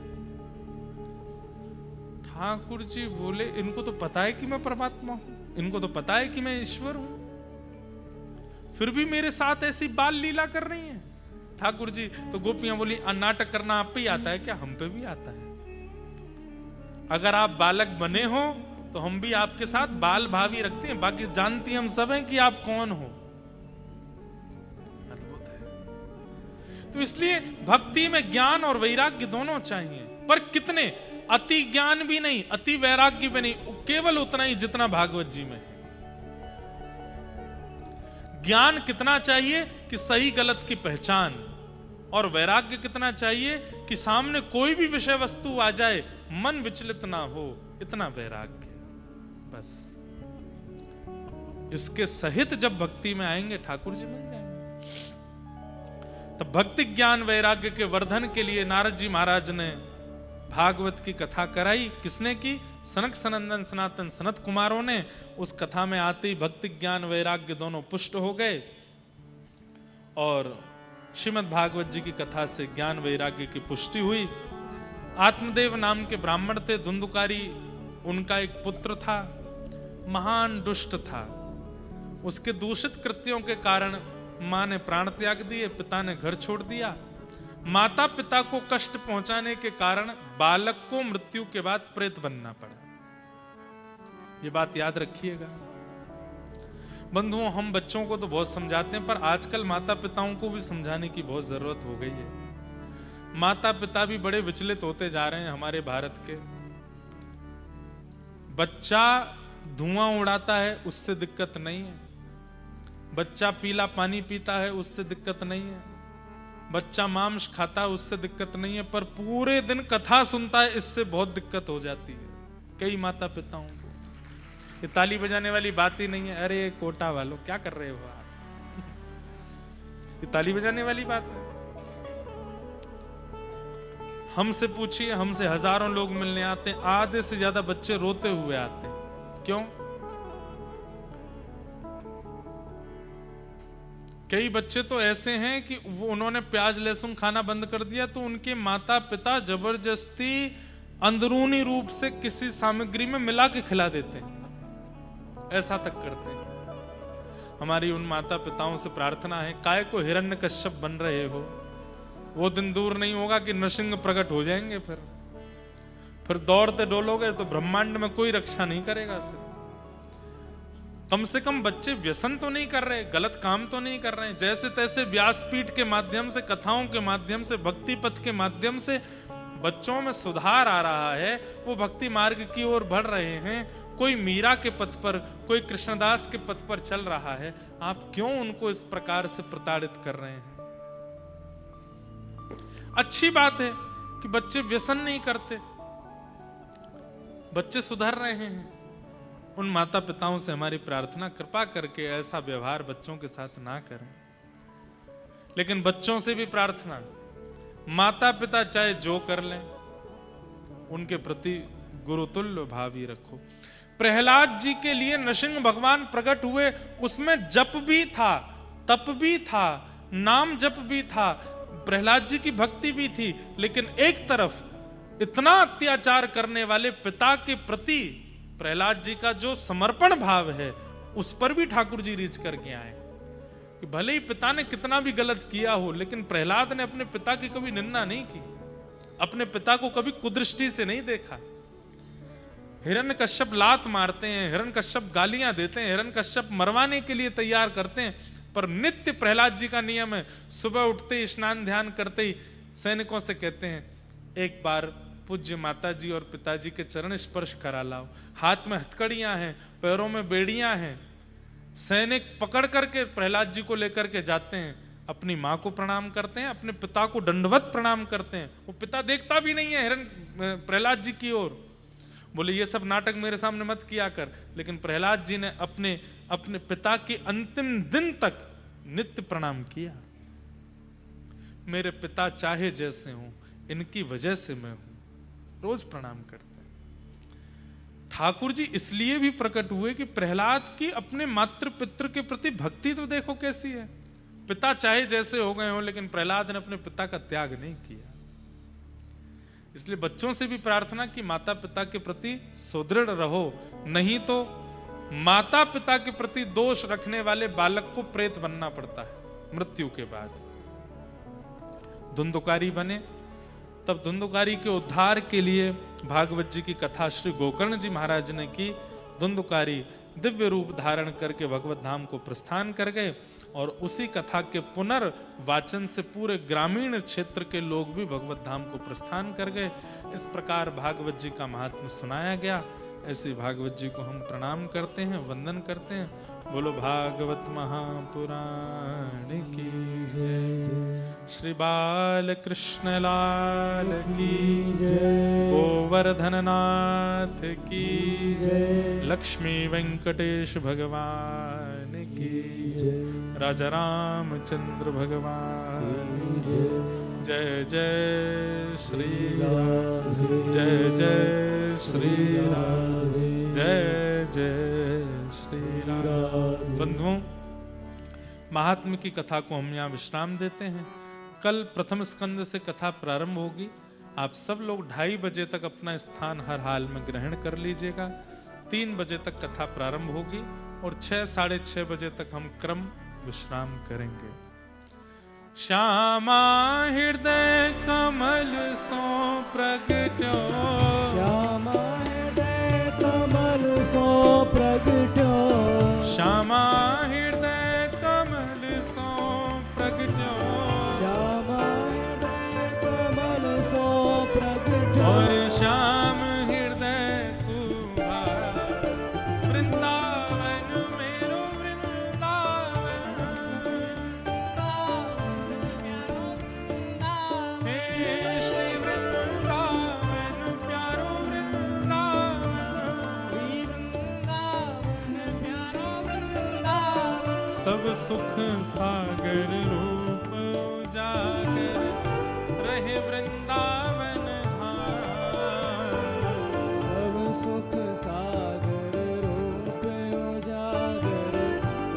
ठाकुर जी बोले इनको तो पता है कि मैं परमात्मा हूं, इनको तो पता है कि मैं ईश्वर हूं, फिर भी मेरे साथ ऐसी बाल लीला कर रही हैं। ठाकुर जी तो गोपियां बोली नाटक करना आप पे ही आता है क्या? हम पे भी आता है। अगर आप बालक बने हो तो हम भी आपके साथ बाल भावी रखते हैं, बाकी जानती हम सब हैं कि आप कौन हो। अद्भुत है। तो इसलिए भक्ति में ज्ञान और वैराग्य दोनों चाहिए, पर कितने? अति ज्ञान भी नहीं, अति वैराग्य भी नहीं, केवल उतना ही जितना भागवत जी में है। ज्ञान कितना चाहिए कि सही गलत की पहचान, और वैराग्य कितना चाहिए कि सामने कोई भी विषय वस्तु आ जाए मन विचलित ना हो, इतना वैराग्य। बस इसके सहित जब भक्ति में आएंगे ठाकुर जी मिल जाएंगे। तब भक्ति ज्ञान वैराग्य के वर्धन के लिए नारद जी महाराज ने भागवत की कथा कराई। किसने की? सनक सनंदन सनातन सनत कुमारों ने। उस कथा में आते ही भक्ति ज्ञान वैराग्य दोनों पुष्ट हो गए, और श्रीमद् भागवत जी की कथा से ज्ञान वैराग्य की पुष्टि हुई। आत्मदेव नाम के ब्राह्मण थे, धुंधुकारी उनका एक पुत्र था, महान दुष्ट था। उसके दूषित कृत्यों के कारण मां ने प्राण त्याग दिए, पिता ने घर छोड़ दिया। माता पिता को कष्ट पहुंचाने के कारण बालक को मृत्यु के बाद प्रेत बनना पड़ा। ये बात याद रखिएगा बंधुओं। हम बच्चों को तो बहुत समझाते हैं, पर आजकल माता पिताओं को भी समझाने की बहुत जरूरत हो गई है। माता पिता भी बड़े विचलित होते जा रहे हैं हमारे भारत के। बच्चा धुआं उड़ाता है, उससे दिक्कत नहीं है। बच्चा पीला पानी पीता है, उससे दिक्कत नहीं है। बच्चा मांस खाता है, उससे दिक्कत नहीं है। पर पूरे दिन कथा सुनता है, इससे बहुत दिक्कत हो जाती है कई माता पिताओं को। ये ताली बजाने वाली बात ही नहीं है। अरे कोटा वालों क्या कर रहे हो आप? ये ताली बजाने वाली बात है। हमसे पूछिए, हमसे हजारों लोग मिलने आते हैं, आधे से ज्यादा बच्चे रोते हुए आते हैं। क्यों? कई बच्चे तो ऐसे हैं कि वो उन्होंने प्याज लहसुन खाना बंद कर दिया, तो उनके माता पिता जबरदस्ती अंदरूनी रूप से किसी सामग्री में मिला के खिला देते हैं, ऐसा तक करते हैं। हमारी उन माता पिताओं से प्रार्थना है, काय को हिरण्यकश्यप बन रहे हो? वो दिन दूर नहीं होगा कि नृसिंह प्रकट हो जाएंगे। फिर दौड़ते डोलोगे तो ब्रह्मांड में कोई रक्षा नहीं करेगा। फिर कम से कम बच्चे व्यसन तो नहीं कर रहे, गलत काम तो नहीं कर रहे हैं। जैसे तैसे व्यासपीठ के माध्यम से, कथाओं के माध्यम से, भक्ति पथ के माध्यम से बच्चों में सुधार आ रहा है। वो भक्ति मार्ग की ओर बढ़ रहे हैं। कोई मीरा के पथ पर, कोई कृष्णदास के पथ पर चल रहा है। आप क्यों उनको इस प्रकार से प्रताड़ित कर रहे हैं? अच्छी बात है कि बच्चे व्यसन नहीं करते, बच्चे सुधर रहे हैं। उन माता पिताओं से हमारी प्रार्थना, कृपा करके ऐसा व्यवहार बच्चों के साथ ना करें। लेकिन बच्चों से भी प्रार्थना, माता पिता चाहे जो कर लें, उनके प्रति गुरुतुल्य भाव ही रखो। प्रहलाद जी के लिए नृसिंह भगवान प्रकट हुए, उसमें जप भी था, तप भी था, नाम जप भी था, प्रहलाद जी की भक्ति भी थी। लेकिन एक तरफ इतना अत्याचार करने वाले पिता के प्रति प्रहलाद जी का जो समर्पण भाव है, उस पर भी ठाकुर जी रीच करके आए कि भले ही पिता ने कितना भी गलत किया हो, लेकिन प्रहलाद ने अपने पिता की कभी निंदा नहीं की, अपने पिता को कभी कुदृष्टि से नहीं देखा। हिरण्यकश्यप लात मारते हैं, हिरण्यकश्यप गालियां देते हैं, हिरण्यकश्यप मरवाने के लिए तैयार करते हैं, पर नित्य प्रहलाद जी का नियम है, सुबह उठते ही स्नान ध्यान करते ही सैनिकों से कहते हैं, एक बार पूज्य माता जी और पिताजी के चरण स्पर्श करा लाओ। हाथ में हथकड़ियां हैं, पैरों में बेड़ियां हैं। सैनिक पकड़ करके प्रहलाद जी को लेकर के जाते हैं, अपनी माँ को प्रणाम करते हैं, अपने पिता को दंडवत प्रणाम करते हैं। वो पिता देखता भी नहीं है हिरण प्रहलाद जी की ओर, बोले ये सब नाटक मेरे सामने मत किया कर। लेकिन प्रहलाद जी ने अपने पिता के अंतिम दिन तक नित्य प्रणाम किया। मेरे पिता चाहे जैसे हों, इनकी वजह से मैं हूं, रोज प्रणाम करते हैं। ठाकुर जी इसलिए भी प्रकट हुए कि प्रहलाद की अपने मातृ पितृ के प्रति भक्ति तो देखो कैसी है। पिता चाहे जैसे हो गए हो, लेकिन प्रहलाद ने अपने पिता का त्याग नहीं किया। इसलिए बच्चों से भी प्रार्थना कि माता पिता के प्रति सुदृढ़ रहो, नहीं तो माता पिता के प्रति दोष रखने वाले बालक को प्रेत बनना पड़ता है मृत्यु के बाद। धुंधुकारी बने। तब धुंधुकारी के उद्धार के लिए भागवत जी की कथा श्री गोकर्ण जी महाराज ने की। धुंधुकारी दिव्य रूप धारण करके भगवत धाम को प्रस्थान कर गए और उसी कथा के पुनर्वाचन से पूरे ग्रामीण क्षेत्र के लोग भी भगवत धाम को प्रस्थान कर गए। इस प्रकार भागवत जी का महात्म्य सुनाया गया। ऐसे भागवत जी को हम प्रणाम करते हैं, वंदन करते हैं। बोलो भागवत महापुराण की जय। श्री बाल कृष्ण लाल की जय। गोवर्धन नाथ की जय। लक्ष्मी वेंकटेश भगवान की जय। राजा रामचंद्र भगवान जय जय श्री राधे। जय जय श्री राधे। जय जय श्री राधे। बंधुओं, महात्म्य की कथा को हम यहाँ विश्राम देते हैं। कल प्रथम स्कंद से कथा प्रारंभ होगी। आप सब लोग 2:30 बजे तक अपना स्थान हर हाल में ग्रहण कर लीजिएगा। 3 बजे तक कथा प्रारंभ होगी और 6, 6:30 बजे तक हम क्रम विश्राम करेंगे। श्यामा हृदय कमल सो प्रगट्यो। श्यामा हृदय कमल सो प्रगट्यो। श्यामा हृदय कमल सो प्रगट्यो। श्यामा हृदय कमल सो प्रगट्यो। और श्याम हृदय कुमार वृंदावन मेरो वृंदावन। हे श्री वृंदावन प्यारो वृंदावन। सब सुख सागर रूप उजागर रहे वृंदावन धाम। सब सुख सागर रूप उजागर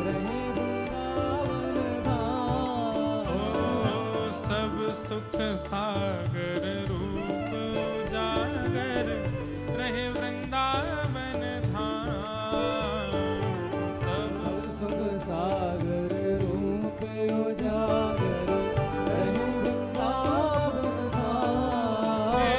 रहे वृंदावन धाम। ओ सब सुख सागर रूप उजागर रहे वृंदावन धाम। सब सुख सागर रूप उजागर रहे वृंदावन धाम। हे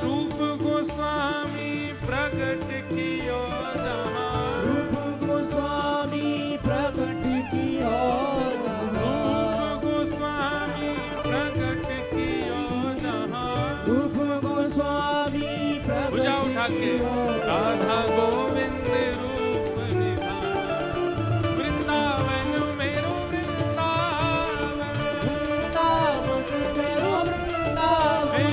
रूप गोस्वामी प्रकट कियो जहाँ। रूप गोस्वामी प्रकट कियो जहाँ। रूप गोस्वामी प्रकट कियो जहाँ। रूप गोस्वामी प्रकट भुजा उठा के राधा गोविंद रूप निधान। वृंदावन मेरो वृंदावन। वृंदावन मेरो वृंदावन। हे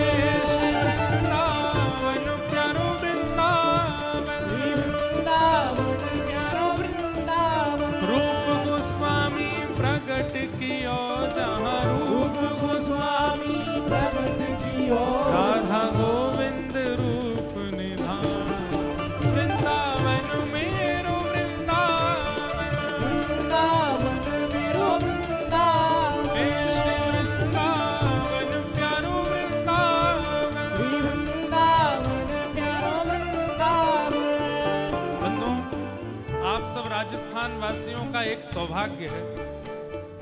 श्री वृंदावन प्यारो वृंदावन। वृंदावन प्यारो वृंदावन। रूप गोस्वामी प्रकट कियो जहाँ। रूप गोस्वामी प्रकट कियो राधा गोविंद रूप निधान। वृंदावन मेरो वृंदावन। वृंदावन मेरो वृंदावन। हे श्री वृंदावन प्यारो वृंदावन। वृंदावन प्यारो वृंदावन। बंधुओं, आप सब राजस्थान वासियों का एक सौभाग्य है।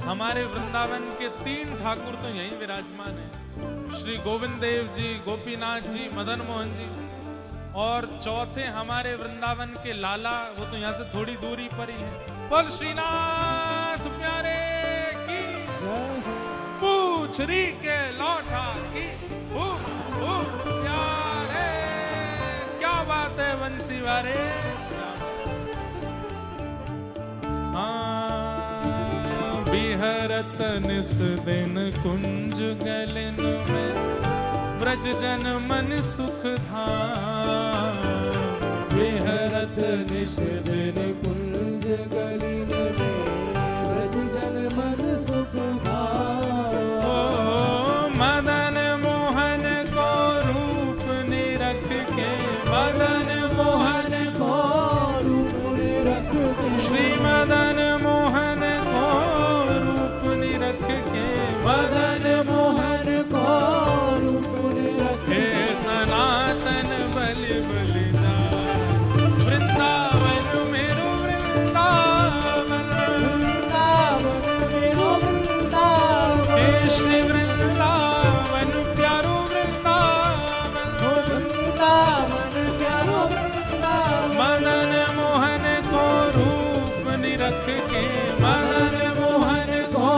हमारे वृंदावन के 3 ठाकुर तो यहीं विराजमान हैं। श्री गोविंद देव जी, गोपीनाथ जी, मदन मोहन जी। और चौथे हमारे वृंदावन के लाला, वो तो यहाँ से थोड़ी दूरी पर ही है। बोल श्रीनाथ प्यारे की। पूछरी के लौटा की। प्यारे क्या बात है बंसी वारे। बिहरत निस दिन कुंज गलन में ब्रज जन मन सुख धाम। बिहरत निस दिन कुंज गलिन में ब्रज जन मन सुख धाम। ओ मदन मोहन को रूप निरख के। मदन मोहन को रूप निरख के। श्री मदन मोहन को रूप निरख के। मदन मोहन को रूप निरख हे के। सनातन बलि बलि जा। वृंदावन मेरो वृंदावन। वृंदावन मेरो वृंदावन। हे श्री वृंदावन रख के मदन मोहन को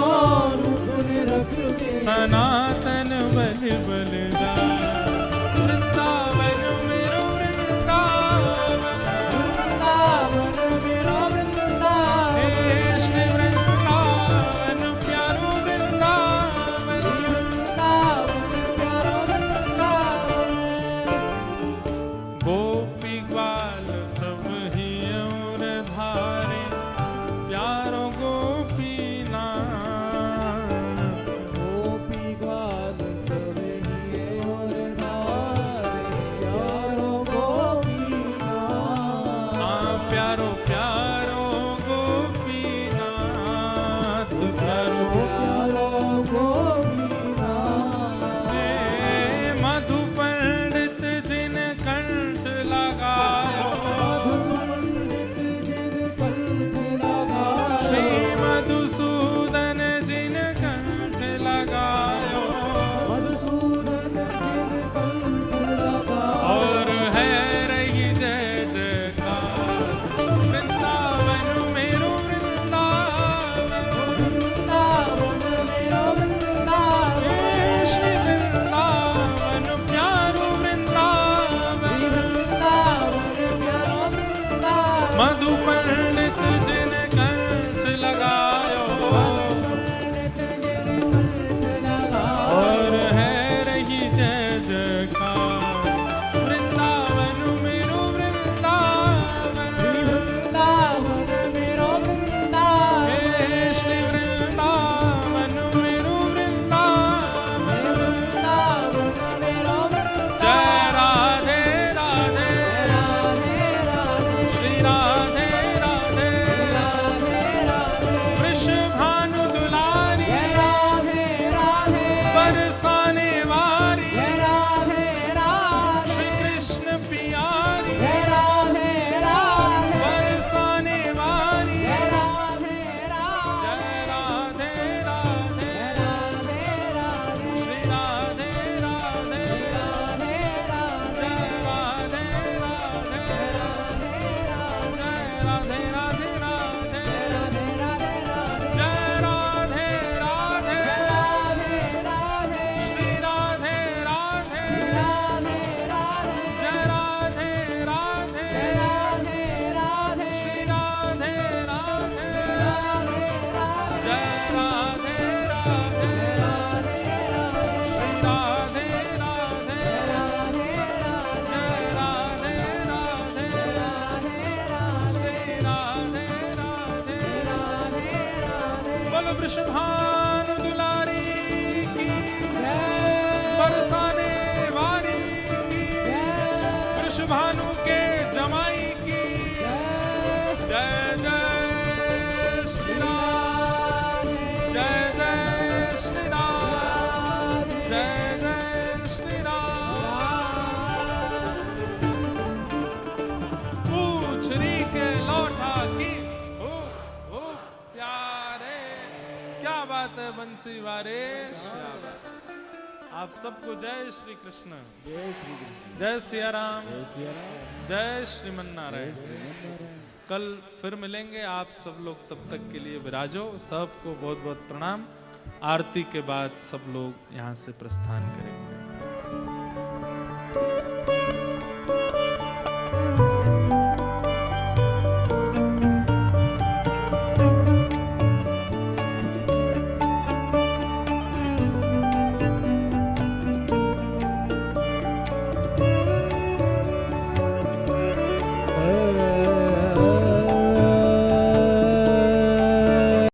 रूप में रख के सनातन बल बल जाए वृंदावन मेरो वृंदावन वृंदावन मेरा वृंदावन हे श्री वृंदावन प्यारो वृंदावन वृंदावन प्यारा वृंदावन गोपी ग्वाल सब ही और धारे प्यारो गोपीनाथ गोपी ग्वाल सब ही और धारे प्यारो गोपीनाथ हाँ प्यारो प्यारो गोपीनाथ प्यारो प्यारो गोपीनाथ हे मधु पंडित जिन कंठ लगायो पंडित जिन कंठ लगायो श्री मधुसूदन जिन कंठ लगायो मधुसूदन जिन कंठ लगायो और है रही जय जयकार वृंदावन मेरो वृंदावन वृंदावन मेरा वृंदावन हे श्री वृंदावन प्यारो वृंदावन वृंदावन प्यारा वृंदावन मधु पंडित जिन कंठ लगायो पंडित जिन कंठ लगायो और है रही जय जयकार वृंदावन मेरो वृंदावन वृंदावन मेरा वृंदावन हे श्री वृंदावन मेरो वृंदावन वृंदावन मेरा वृंदावन जय राधे राधे राधे राधे श्री राधे राधे राधे राधे वृषभानु दुलारी राधे राधे बरसाने वारी राधे राधे श्री कृष्ण प्यारी राधे राधे बरसाने वारी राधे जय राधे राधे राधे राधे श्री राधे राधे राधे राधे जय राधे राधे जय राधे राधे राधे जय राधे राधे श्री राधे राधे जय राधे राधे श्री राधे राधे जय राधे राधे श्री राधे राधे जय राधे राधे श्री राधे राधे बोलो वृषभानु दुलारी की बरसाने वारी की वृषभानु के जमाई की जय जय श्री राम जय जय श्री राम जय जय श्री राम पूछरी के लौटा की हो प्यारे क्या बात है बंसी वारे शाबाश। आप सबको जय श्री कृष्ण जय श्री कृष्ण जय सिया राम जय सिया राम जय श्रीमन नारायण श्रीमन्नारायण कल फिर मिलेंगे आप सब लोग तब तक के लिए विराजो सबको बहुत बहुत प्रणाम आरती के बाद सब लोग यहाँ से प्रस्थान करेंगे